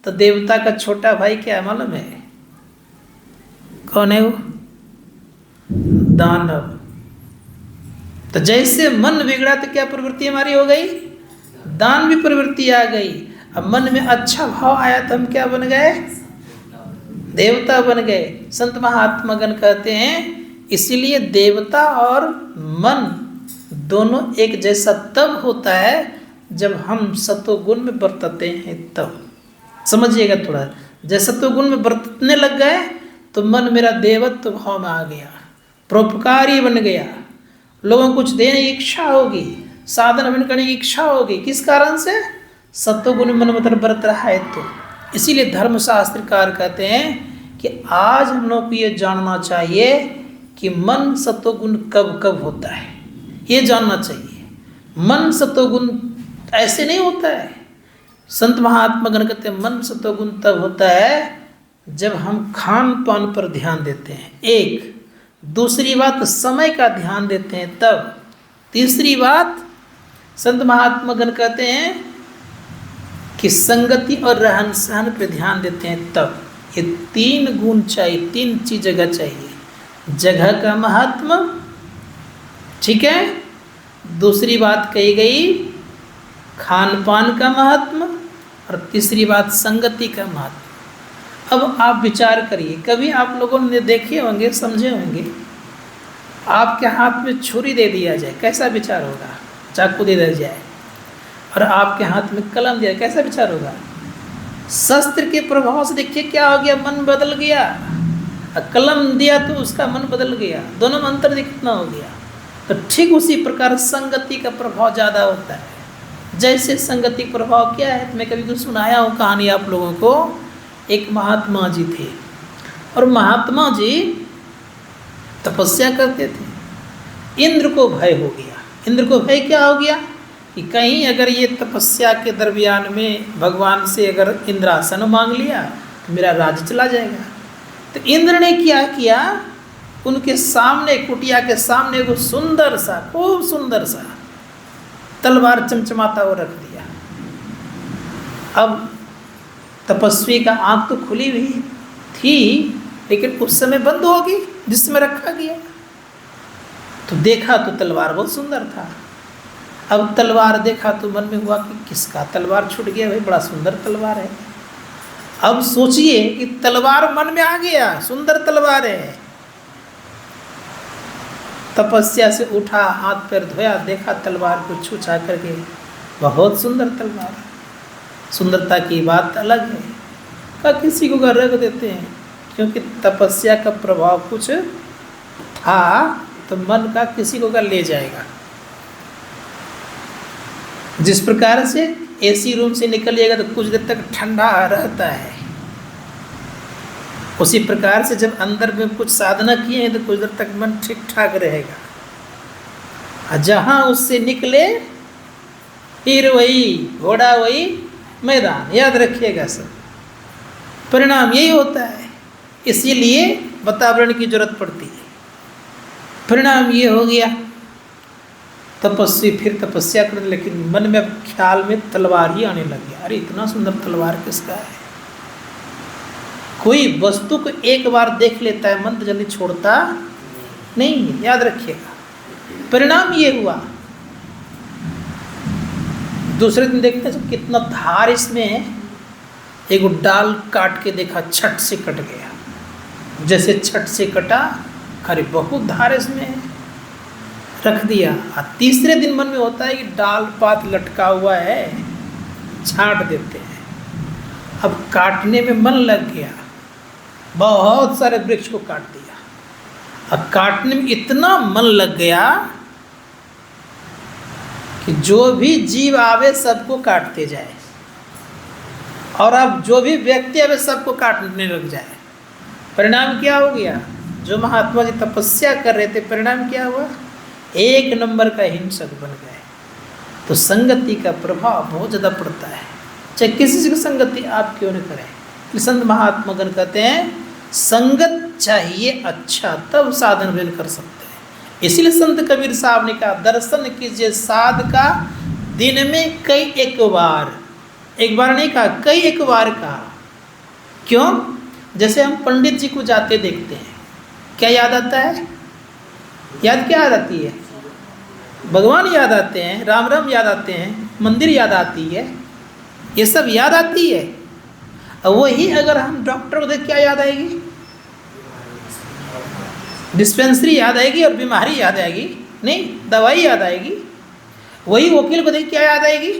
तो देवता का छोटा भाई क्या मालूम है? कौन है वो? दानव। तो जैसे मन बिगड़ा तो क्या प्रवृत्ति हमारी हो गई? दान भी प्रवृत्ति आ गई। अब मन में अच्छा भाव आया तो हम क्या बन गए? देवता बन गए। संत महात्मागण कहते हैं इसीलिए देवता और मन दोनों एक जैसा तब होता है जब हम सत्वगुण में बरतते हैं, तब। समझिएगा थोड़ा। जब सत्वगुण में बरतने लग गए तो मन मेरा देवत्व भाव में आ गया, परोपकारी बन गया, लोगों को कुछ देने की इच्छा होगी, साधन अभिन्न करने की इच्छा होगी। किस कारण से? सत्वगुण मन मतलब बरत रहा है। तो इसीलिए धर्मशास्त्रकार कहते हैं कि आज हम लोग को ये जानना चाहिए कि मन सत्वगुण कब कब होता है, ये जानना चाहिए। मन सत्वगुण ऐसे नहीं होता है। संत महात्मागण कहते हैं मन सत्वगुण तब होता है जब हम खान पान पर ध्यान देते हैं, एक। दूसरी बात समय का ध्यान देते हैं तब। तीसरी बात संत महात्मागण कहते हैं कि संगति और रहन सहन पर ध्यान देते हैं तब। ये 3 गुण चाहिए, 3 चीज जगह चाहिए। जगह का महात्मा, ठीक है। दूसरी बात कही गई खान पान का महात्मा, और तीसरी बात संगति का महात्मा। अब आप विचार करिए, कभी आप लोगों ने देखे होंगे, समझे होंगे, आपके हाथ में छुरी दे दिया जाए, कैसा विचार होगा? चाकू दे दिया जाए और आपके हाथ में कलम दिया, कैसा विचार होगा? शस्त्र के प्रभाव से देखिए क्या हो गया, मन बदल गया। कलम दिया तो उसका मन बदल गया, दोनों में अंतर कितना हो गया। तो ठीक उसी प्रकार संगति का प्रभाव ज़्यादा होता है। जैसे संगति प्रभाव क्या है, मैं कभी कुछ सुनाया हूँ कहानी आप लोगों को। एक महात्मा जी थे और महात्मा जी तपस्या करते थे। इंद्र को भय हो गया। इंद्र को भय क्या हो गया कि कहीं अगर ये तपस्या के दरमियान में भगवान से अगर इंद्रासन मांग लिया तो मेरा राज्य चला जाएगा। तो इंद्र ने क्या किया, उनके सामने, कुटिया के सामने वो सुंदर सा, खूब सुंदर सा तलवार चमचमाता हुआ रख दिया। अब तपस्वी का आंख तो खुली हुई थी, लेकिन उस समय बंद हो गई जिसमें रखा गया। तो देखा तो तलवार बहुत सुंदर था। अब तलवार देखा तो मन में हुआ कि किसका तलवार छूट गया, भाई बड़ा सुंदर तलवार है। अब सोचिए कि तलवार मन में आ गया, सुंदर तलवार है। तपस्या से उठा, हाथ पैर धोया, देखा तलवार को छू छा करके, बहुत सुंदर तलवार। सुंदरता की बात अलग है, का किसी को रख देते हैं, क्योंकि तपस्या का प्रभाव कुछ था तो मन का किसी को ले जाएगा। जिस प्रकार से एसी रूम से निकलिएगा तो कुछ देर तक ठंडा रहता है, उसी प्रकार से जब अंदर में कुछ साधना किए हैं तो कुछ देर तक मन ठीक ठाक रहेगा, और जहाँ उससे निकले फिर वही घोड़ा वही मैदान। याद रखिएगा सब, परिणाम यही होता है। इसीलिए वातावरण की जरूरत पड़ती है। परिणाम ये हो गया, तपस्वी फिर तपस्या कर, लेकिन मन में अब ख्याल में तलवार ही आने लग गया। अरे इतना सुंदर तलवार किसका है? कोई वस्तु को एक बार देख लेता है, मन तो जल्दी छोड़ता नहीं है। याद रखिएगा, परिणाम ये हुआ। दूसरे दिन देखते हैं कितना धार इसमें है। एक डाल काट के देखा, छट से कट गया। जैसे छट से कटा, अरे बहुत धार इसमें है, रख दिया। और तीसरे दिन मन में होता है कि डाल पात लटका हुआ है, छांट देते हैं। अब काटने में मन लग गया, बहुत सारे वृक्ष को काट दिया। अब काटने में इतना मन लग गया कि जो भी जीव आवे सबको काटते जाए, और अब जो भी व्यक्ति आवे सबको काटने लग जाए। परिणाम क्या हो गया? जो महात्मा जी तपस्या कर रहे थे, परिणाम क्या हुआ? एक नंबर का हिंसक बन गए। तो संगति का प्रभाव बहुत ज़्यादा पड़ता है, चाहे किसी से संगति आप क्यों न करें। संत महात्मा गण कहते हैं संगत चाहिए अच्छा, तब साधन वेल कर सकते हैं। इसीलिए संत कबीर साहब ने कहा, दर्शन कीजिए साध का दिन में कई एक बार। एक बार नहीं कहा, कई एक बार कहा। क्यों? जैसे हम पंडित जी को जाते देखते हैं, क्या याद आता है? याद क्या याद आती है? भगवान याद आते हैं, राम राम याद आते हैं, मंदिर याद आती है, ये सब याद आती है। वही अगर हम डॉक्टर को देख क्या याद आएगी? डिस्पेंसरी याद आएगी और बीमारी याद आएगी, नहीं दवाई याद आएगी। वही वकील को देख क्या याद आएगी?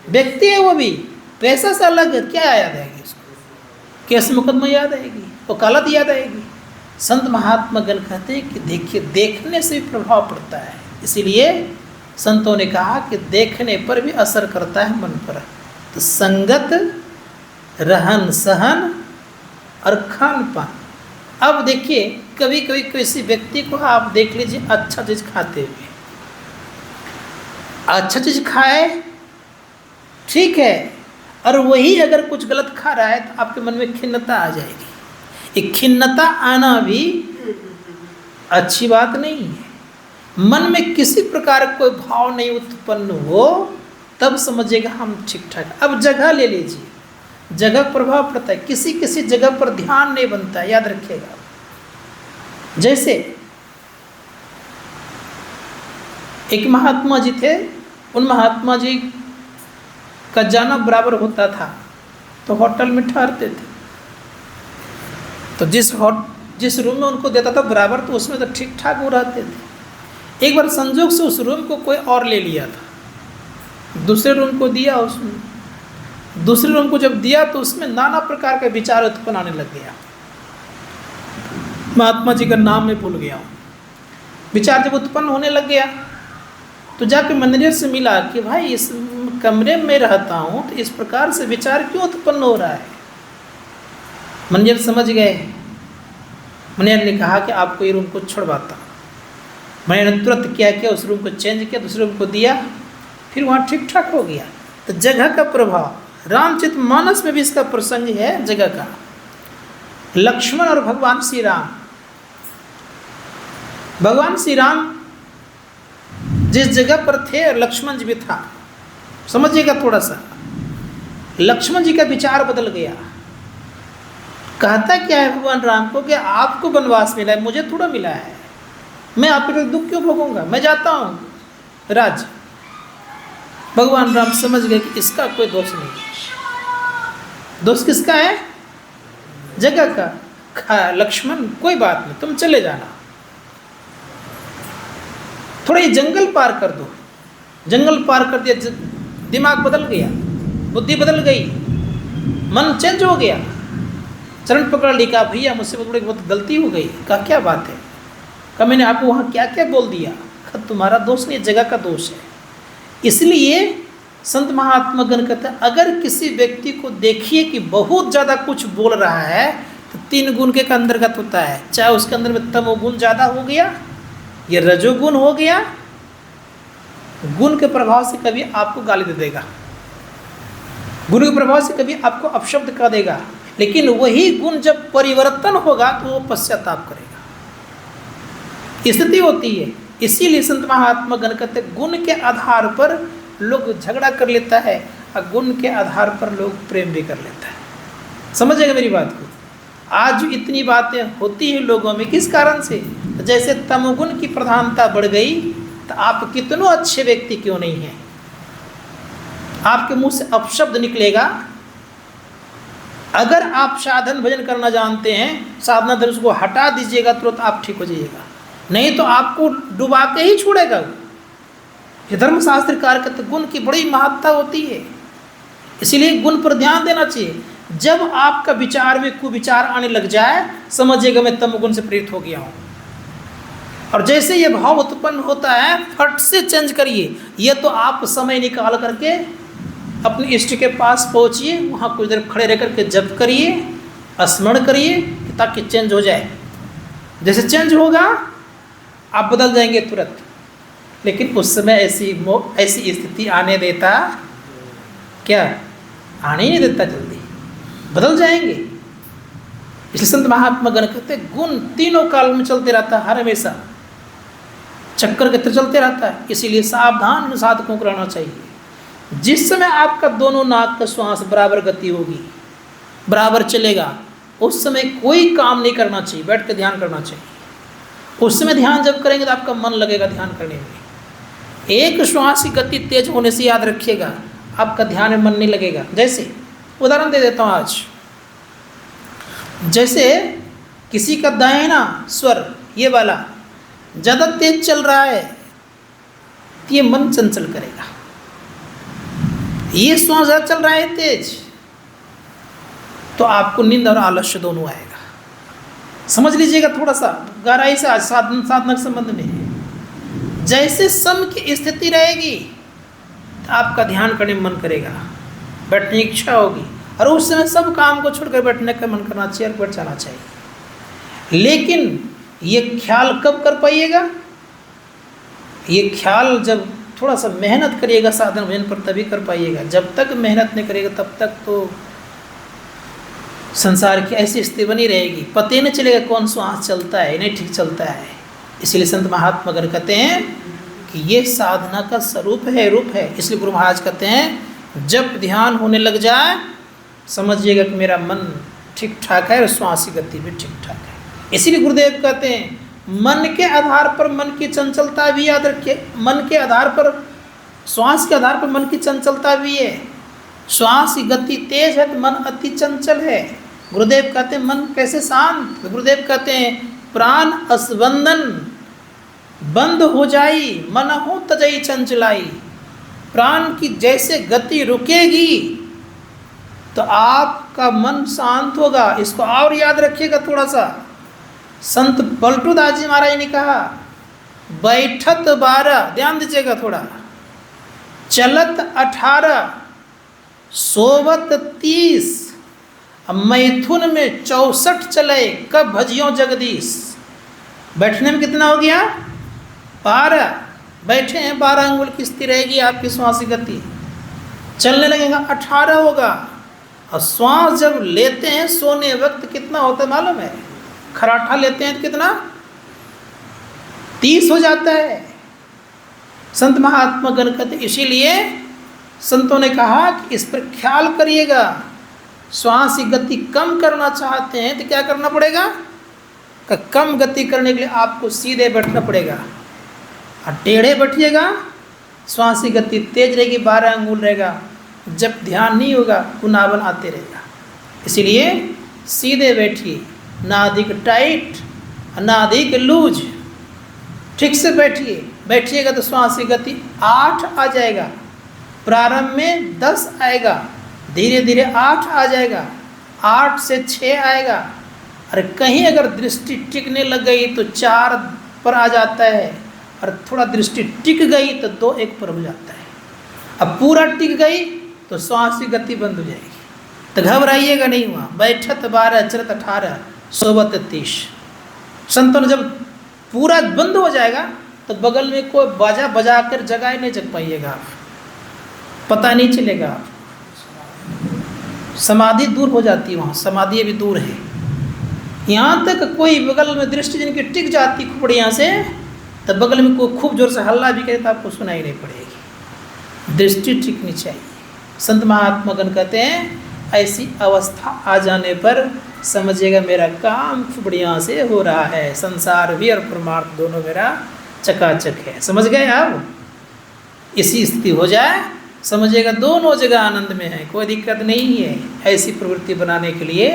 व्यक्ति है वो भी, पैसा से अलग है, क्या याद आएगी उसको? केस मुकदमा याद आएगी, वकालत याद आएगी। संत महात्मा गण कहते हैं कि देखिए, देखने से भी प्रभाव पड़ता है। इसीलिए संतों ने कहा कि देखने पर भी असर करता है मन पर। तो संगत, रहन सहन और खान पान। अब देखिए, कभी कभी किसी व्यक्ति को आप देख लीजिए अच्छा चीज़ खाते हुए, अच्छा चीज़ खाए ठीक है, और वही अगर कुछ गलत खा रहा है तो आपके मन में खिन्नता आ जाएगी। ये खिन्नता आना भी अच्छी बात नहीं है। मन में किसी प्रकार कोई भाव नहीं उत्पन्न हो, तब समझिएगा हम ठीक ठाक। अब जगह ले लीजिए, जगह प्रभाव पड़ता है। किसी किसी जगह पर ध्यान नहीं बनता है, याद रखिएगा। जैसे एक महात्मा जी थे, उन महात्मा जी का जाना बराबर होता था, तो होटल में ठहरते थे। तो जिस रूम में उनको देता था बराबर, तो उसमें तो ठीक ठाक वो रहते थे। एक बार संजोग से उस रूम को कोई और ले लिया था, दूसरे रूम को दिया। उसमें दूसरे रूम को जब दिया तो उसमें नाना प्रकार का विचार उत्पन्न आने लग गया। महात्मा जी का नाम मैं भूल गया हूँ। विचार जब उत्पन्न होने लग गया तो जाके मैनेजर से मिला कि भाई इस कमरे में रहता हूँ तो इस प्रकार से विचार क्यों उत्पन्न हो रहा है। मैनेजर समझ गए। मैनेजर ने कहा कि आपको ये रूम को छुड़वाता। मैंने तुरंत क्या किया, उस रूम को चेंज किया, दूसरे रूम को दिया, फिर वहाँ ठीक ठाक हो गया। तो जगह का प्रभाव, रामचरितमानस में भी इसका प्रसंग है जगह का। लक्ष्मण और भगवान श्री राम, भगवान श्री राम जिस जगह पर थे लक्ष्मण जी भी था। समझिएगा थोड़ा सा, लक्ष्मण जी का विचार बदल गया। कहता क्या है भगवान राम को कि आपको वनवास मिला है, मुझे थोड़ा मिला है, मैं आपके दुख क्यों भोगूंगा, मैं जाता हूँ राज्य। भगवान राम समझ गए कि इसका कोई दोष नहीं। दोष किसका है? जगह का। लक्ष्मण कोई बात नहीं, तुम चले जाना, थोड़ा ये जंगल पार कर दो। जंगल पार कर दिया, दिमाग बदल गया, बुद्धि बदल गई, मन चेंज हो गया। चरण पकड़ ली, कहा भैया मुझसे बहुत गलती हो गई। कहा क्या बात है? कहा मैंने आपको वहाँ क्या क्या बोल दिया। कहा तुम्हारा दोष नहीं, जगह का दोष है। इसलिए संत महात्मा गण कहते हैं, अगर किसी व्यक्ति को देखिए कि बहुत ज़्यादा कुछ बोल रहा है तो 3 गुण के अंतर्गत होता है। चाहे उसके अंदर में तमोगुण ज़्यादा हो गया या रजोगुण हो गया, गुण के प्रभाव से कभी आपको गाली दे देगा, गुण के प्रभाव से कभी आपको अपशब्द कर देगा, लेकिन वही गुण जब परिवर्तन होगा तो वो पश्चाताप करेगा। स्थिति होती है। इसीलिए संत महात्मा गण कहते गुण के आधार पर लोग झगड़ा कर लेता है और गुण के आधार पर लोग प्रेम भी कर लेता है। समझेगा मेरी बात को? आज जो इतनी बातें होती हैं लोगों में, किस कारण से? तो जैसे तमोगुण की प्रधानता बढ़ गई तो आप कितनों अच्छे व्यक्ति क्यों नहीं हैं, आपके मुंह से अपशब्द निकलेगा। अगर आप साधन भजन करना जानते हैं, साधना धर्म को हटा दीजिएगा तुरंत आप ठीक हो जाइएगा, नहीं तो आपको डुबा के ही छोड़ेगा। ये धर्मशास्त्र कार्य कहते गुण की बड़ी महत्ता होती है, इसीलिए गुण पर ध्यान देना चाहिए। जब आपका विचार में कुविचार आने लग जाए, समझिएगा मैं तमोगुण से प्रेरित हो गया हूँ। और जैसे ये भाव उत्पन्न होता है, फट से चेंज करिए। ये तो आप समय निकाल करके अपने इष्ट के पास पहुँचिए, वहाँ कुछ देर खड़े रह करके जप करिए, स्मरण करिए, ताकि चेंज हो जाए। जैसे चेंज होगा आप बदल जाएंगे तुरंत। लेकिन उस समय ऐसी स्थिति आने देता क्या? आने ही नहीं देता, जल्दी बदल जाएंगे। इसलिए संत महात्मा गण कहते गुण तीनों काल में चलते रहता है, हर हमेशा चक्कर के तरह चलते रहता है। इसीलिए सावधान साधकों को रहना चाहिए। जिस समय आपका दोनों नाक का श्वास बराबर गति होगी, बराबर चलेगा, उस समय कोई काम नहीं करना चाहिए, बैठ कर ध्यान करना चाहिए। उस समय ध्यान जब करेंगे तो आपका मन लगेगा ध्यान करने में। एक श्वास की गति तेज होने से याद रखिएगा आपका ध्यान में मन नहीं लगेगा। जैसे उदाहरण दे देता हूँ आज, जैसे किसी का दाहिना स्वर ये वाला ज़्यादा तेज चल रहा है तो ये मन चंचल करेगा। ये श्वास ज़्यादा चल रहा है तेज तो आपको नींद और आलस्य दोनों आएगा। समझ लीजिएगा थोड़ा सा गहराई से, आज साधना के संबंध में है। जैसे सम की स्थिति रहेगी तो आपका ध्यान करने में मन करेगा, बैठने की इच्छा होगी, और उस समय सब काम को छोड़कर बैठने का मन करना चाहिए और बैठ जाना चाहिए। लेकिन ये ख्याल कब कर पाइएगा? ये ख्याल जब थोड़ा सा मेहनत करिएगा साधन भजन पर, तभी कर पाइएगा। जब तक मेहनत नहीं करिएगा तब तक तो संसार की ऐसी स्थिति बनी रहेगी, पता नहीं चलेगा कौन श्वास चलता है नहीं ठीक चलता है। इसलिए संत महात्मा गण कहते हैं कि ये साधना का स्वरूप है, रूप है। इसलिए गुरु महाराज कहते हैं जब ध्यान होने लग जाए समझिएगा कि मेरा मन ठीक ठाक है और श्वास की गति भी ठीक ठाक है। इसीलिए गुरुदेव कहते हैं मन के आधार पर मन की चंचलता भी याद रखिए। मन के आधार पर, श्वास के आधार पर मन की चंचलता भी है। श्वास की गति तेज है तो मन अति चंचल है। गुरुदेव कहते हैं मन कैसे शांत? तो गुरुदेव कहते हैं प्राण अस्पंदन बंद हो जाई, मन हो तजई चंचलाई। प्राण की जैसे गति रुकेगी तो आपका मन शांत होगा। इसको और याद रखिएगा थोड़ा सा। संत पलटू दास जी महाराज ने कहा बैठत 12, ध्यान दीजिएगा थोड़ा, चलत 18, सोवत 30, मैथुन में 64 चले, कब भजियों जगदीश। बैठने में कितना हो गया? 12। बैठे हैं 12 अंगुल की स्थिति रहेगी आपकी श्वास की गति। चलने लगेगा 18 होगा। और श्वास जब लेते हैं सोने वक्त कितना होता है मालूम है? खराठा लेते हैं तो कितना? 30 हो जाता है। संत महात्मा गण कहते, इसीलिए संतों ने कहा कि इस पर ख्याल करिएगा। श्वास की गति कम करना चाहते हैं तो क्या करना पड़ेगा? कि कम गति करने के लिए आपको सीधे बैठना पड़ेगा। और टेढ़े बैठिएगा, श्वास की गति तेज रहेगी, 12 अंगुल रहेगा। जब ध्यान नहीं होगा कुनावन आते रहेगा। इसीलिए सीधे बैठिए, ना अधिक टाइट ना अधिक लूज, ठीक से बैठिए। बैठिएगा तो श्वास की गति 8 आ जाएगा। प्रारंभ में 10 आएगा, धीरे धीरे 8 आ जाएगा, 8 से 6 आएगा। और कहीं अगर दृष्टि टिकने लग गई तो 4 पर आ जाता है, और थोड़ा दृष्टि टिक गई तो 2-1 पर हो जाता है। अब पूरा टिक गई तो श्वास की गति बंद हो जाएगी। तो घबराइएगा नहीं, वहाँ बैठत 12 चलत 18 सोबत 30। संतों ने जब पूरा बंद हो जाएगा तो बगल में कोई बाजा बजा कर जगा ही नहीं जग पाइएगा आप, पता नहीं चलेगा आप। समाधि दूर हो जाती है वहाँ, समाधि भी दूर है। यहाँ तक कोई बगल में दृष्टि जिनकी टिक जाती खोपड़ियाँ से, तो बगल में कोई खूब जोर से हल्ला भी करे तो आपको सुनाई नहीं पड़ेगी। दृष्टि टिकनी चाहिए। संत महात्मागण कहते हैं ऐसी अवस्था आ जाने पर समझिएगा मेरा काम खोपड़ियाँ से हो रहा है, संसार भी और परमार्थ दोनों मेरा चकाचक है। समझ गए आप? इसी स्थिति हो जाए समझिएगा दोनों जगह आनंद में है, कोई दिक्कत नहीं है। ऐसी प्रवृत्ति बनाने के लिए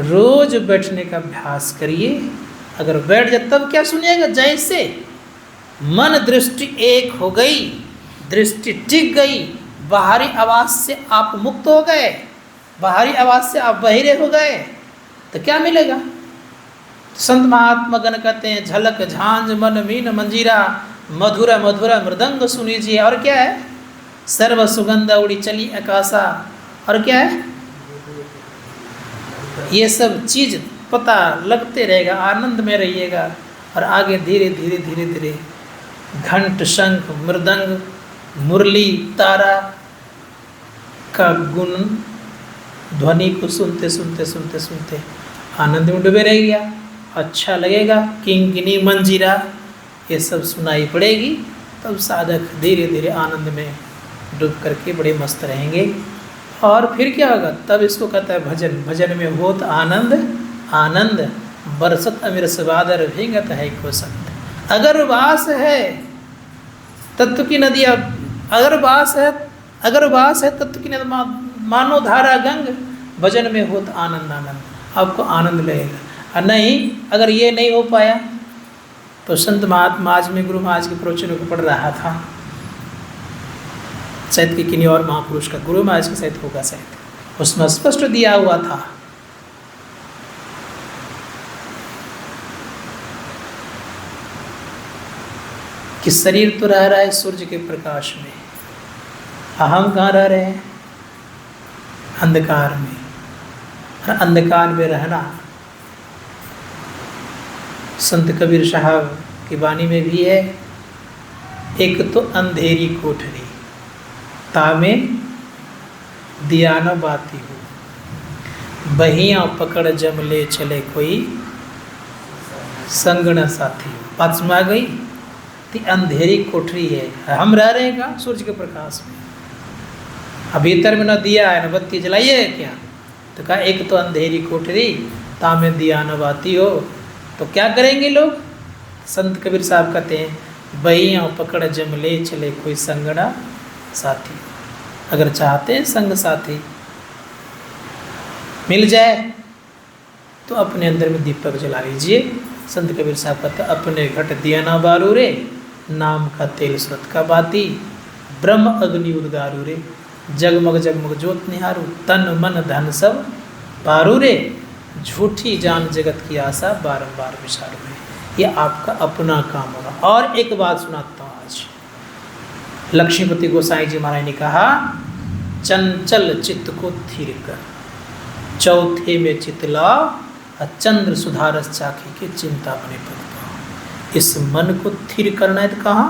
रोज बैठने का अभ्यास करिए। अगर बैठ जाए तब क्या सुनिएगा, जैसे मन दृष्टि एक हो गई, दृष्टि टिक गई, बाहरी आवाज से आप मुक्त हो गए, बाहरी आवाज से आप बहिरे हो गए, तो क्या मिलेगा? संत महात्मा गण कहते हैं झलक झांझ मन मीन मंजीरा, मधुरा मधुरा मृदंग सुनीजिए। और क्या है? सर्व सुगंध उड़ी चली आकाशा। और क्या है? ये सब चीज पता लगते रहेगा, आनंद में रहिएगा। और आगे धीरे धीरे धीरे धीरे घंट शंख मृदंग मुरली तारा का गुण ध्वनि को सुनते सुनते सुनते सुनते आनंद में डूबे रहिएगा। अच्छा लगेगा। किंकिनी मंजीरा ये सब सुनाई पड़ेगी, तब साधक धीरे धीरे आनंद में डूब करके बड़े मस्त रहेंगे। और फिर क्या होगा? तब इसको कहता है भजन। भजन में होत आनंद आनंद, बरसत अमीर सबादर भींगत है को संत। अगर वास है तत्व की नदी, अगर वास है तत्व की नदी मानो धारा गंग, भजन में होत आनंद आनंद, आपको आनंद लगेगा। और नहीं, अगर ये नहीं हो पाया तो संत महात्मा आज में गुरु महाराज के प्रवचनों को पढ़ रहा था, शायद कि किन्हीं और महापुरुष का, गुरु महाराज का शायद होगा, शायद उसमें स्पष्ट दिया हुआ था कि शरीर तो रह रहा है सूर्य के प्रकाश में, हम कहाँ रह रहे हैं? अंधकार में। और अंधकार में रहना संत कबीर साहब की वाणी में भी है। एक तो अंधेरी कोठरी तामे दिया न बाती हो, बहियाँ पकड़ जमले चले कोई संग न साथी हो। बात सुना गई? तो अंधेरी कोठरी है, हम रह रहे हैं कहाँ? सूर्य के प्रकाश में। अब भीतर में न दिया है न बत्ती जलाइए क्या? तो कहा एक तो अंधेरी कोठरी तामे दिया न बाती हो। तो क्या करेंगे लोग? संत कबीर साहब कहते हैं बहियाँ पकड़ जमले चले कोई संगना साथी। अगर चाहते हैं संग साथी मिल जाए तो अपने अंदर में दीपक जला लीजिए। संत कबीर साहब कहते हैं अपने घट दिया ना बारू रे, नाम का तेल सुरत का बाती, ब्रह्म अग्नि उद्गारू रे, जगमग जगमग ज्योत निहारू, तन मन धन सब पारू रे, झूठी जान जगत की आशा बारंबार विचारू रे। ये आपका अपना काम होगा। और एक बात सुनाता हूँ आज। लक्ष्मीपति गोसाई जी महाराज ने कहा चंचल चित्त को थिर कर, चौथे में चित लाओ, चंद्र सुधारस चाखी के चिंता बने पद पाओ। इस मन को थिर करना है तो कहाँ?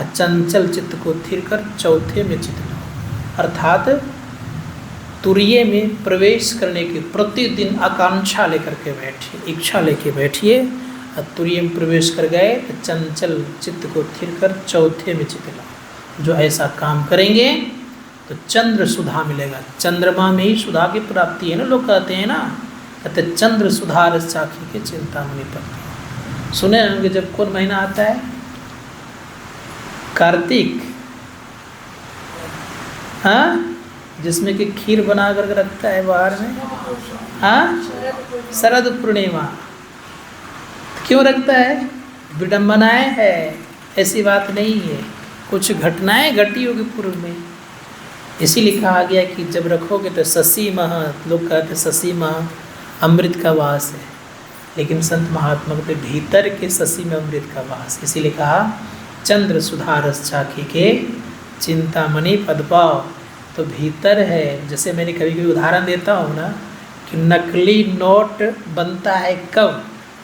चंचल चित्त को थिर कर चौथे में चित लाओ। अर्थात तुरीय में प्रवेश करने की प्रतिदिन आकांक्षा लेकर के बैठिए, इच्छा लेके बैठिए। और तुरीय में प्रवेश कर गए तो चंचल चित्त को थिर कर चौथे में चित लाओ। जो ऐसा काम करेंगे तो चंद्र सुधा मिलेगा। चंद्रमा में ही सुधा की प्राप्ति है ना, लोग कहते हैं ना, कहते चंद्र सुधा रस चाखी के चिंतामणि पद। सुने होंगे जब कौन महीना आता है? कार्तिक, हाँ, जिसमें कि खीर बना कर रखता है बाहर में, हाँ, शरद पूर्णिमा। क्यों रखता है? विडम्बनाएं है, ऐसी बात नहीं है, कुछ घटनाएं घटी होगी पूर्व में, इसीलिए कहा गया कि जब रखोगे तो शशि माह, लोग कहते शशि माह अमृत का वास है, लेकिन संत महात्मा के भीतर के शशि में अमृत का वास, इसीलिए कहा चंद्र सुधा रस चाखी के चिंतामणि पद पाओ। तो भीतर है। जैसे मैंने कभी कभी उदाहरण देता हूँ ना कि नकली नोट बनता है कब,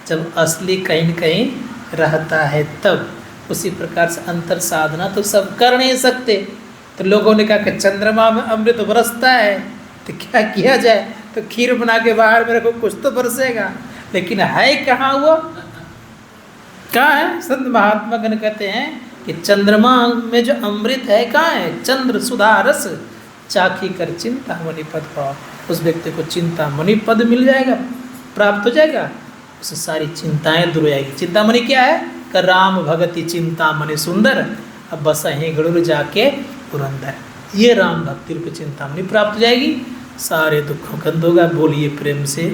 जब असली कहीं न कहीं रहता है तब। उसी प्रकार से अंतर साधना तो सब कर नहीं सकते। तो लोगों ने कहा कि चंद्रमा में अमृत बरसता है, तो क्या किया जाए, तो खीर बना के बाहर में रखो, कुछ तो बरसेगा। लेकिन है कहाँ वो, कहाँ है? संत महात्मा गण कहते हैं कि चंद्रमा में जो अमृत है कहाँ है? चंद्र सुधा रस चाखी कर चिंता मणि पद पाओ। उस व्यक्ति को चिंता मणि पद मिल जाएगा, प्राप्त हो जाएगा, उससे सारी चिंताएं दूर हो जाएगी। चिंतामणि क्या है? कर राम भगति चिंतामणि सुंदर, अब बस यहीं गरुड़ जाके पुरंदर। ये राम भक्ति रूप चिंतामणि प्राप्त हो जाएगी, सारे दुखों का अंत होगा। बोलिए प्रेम से।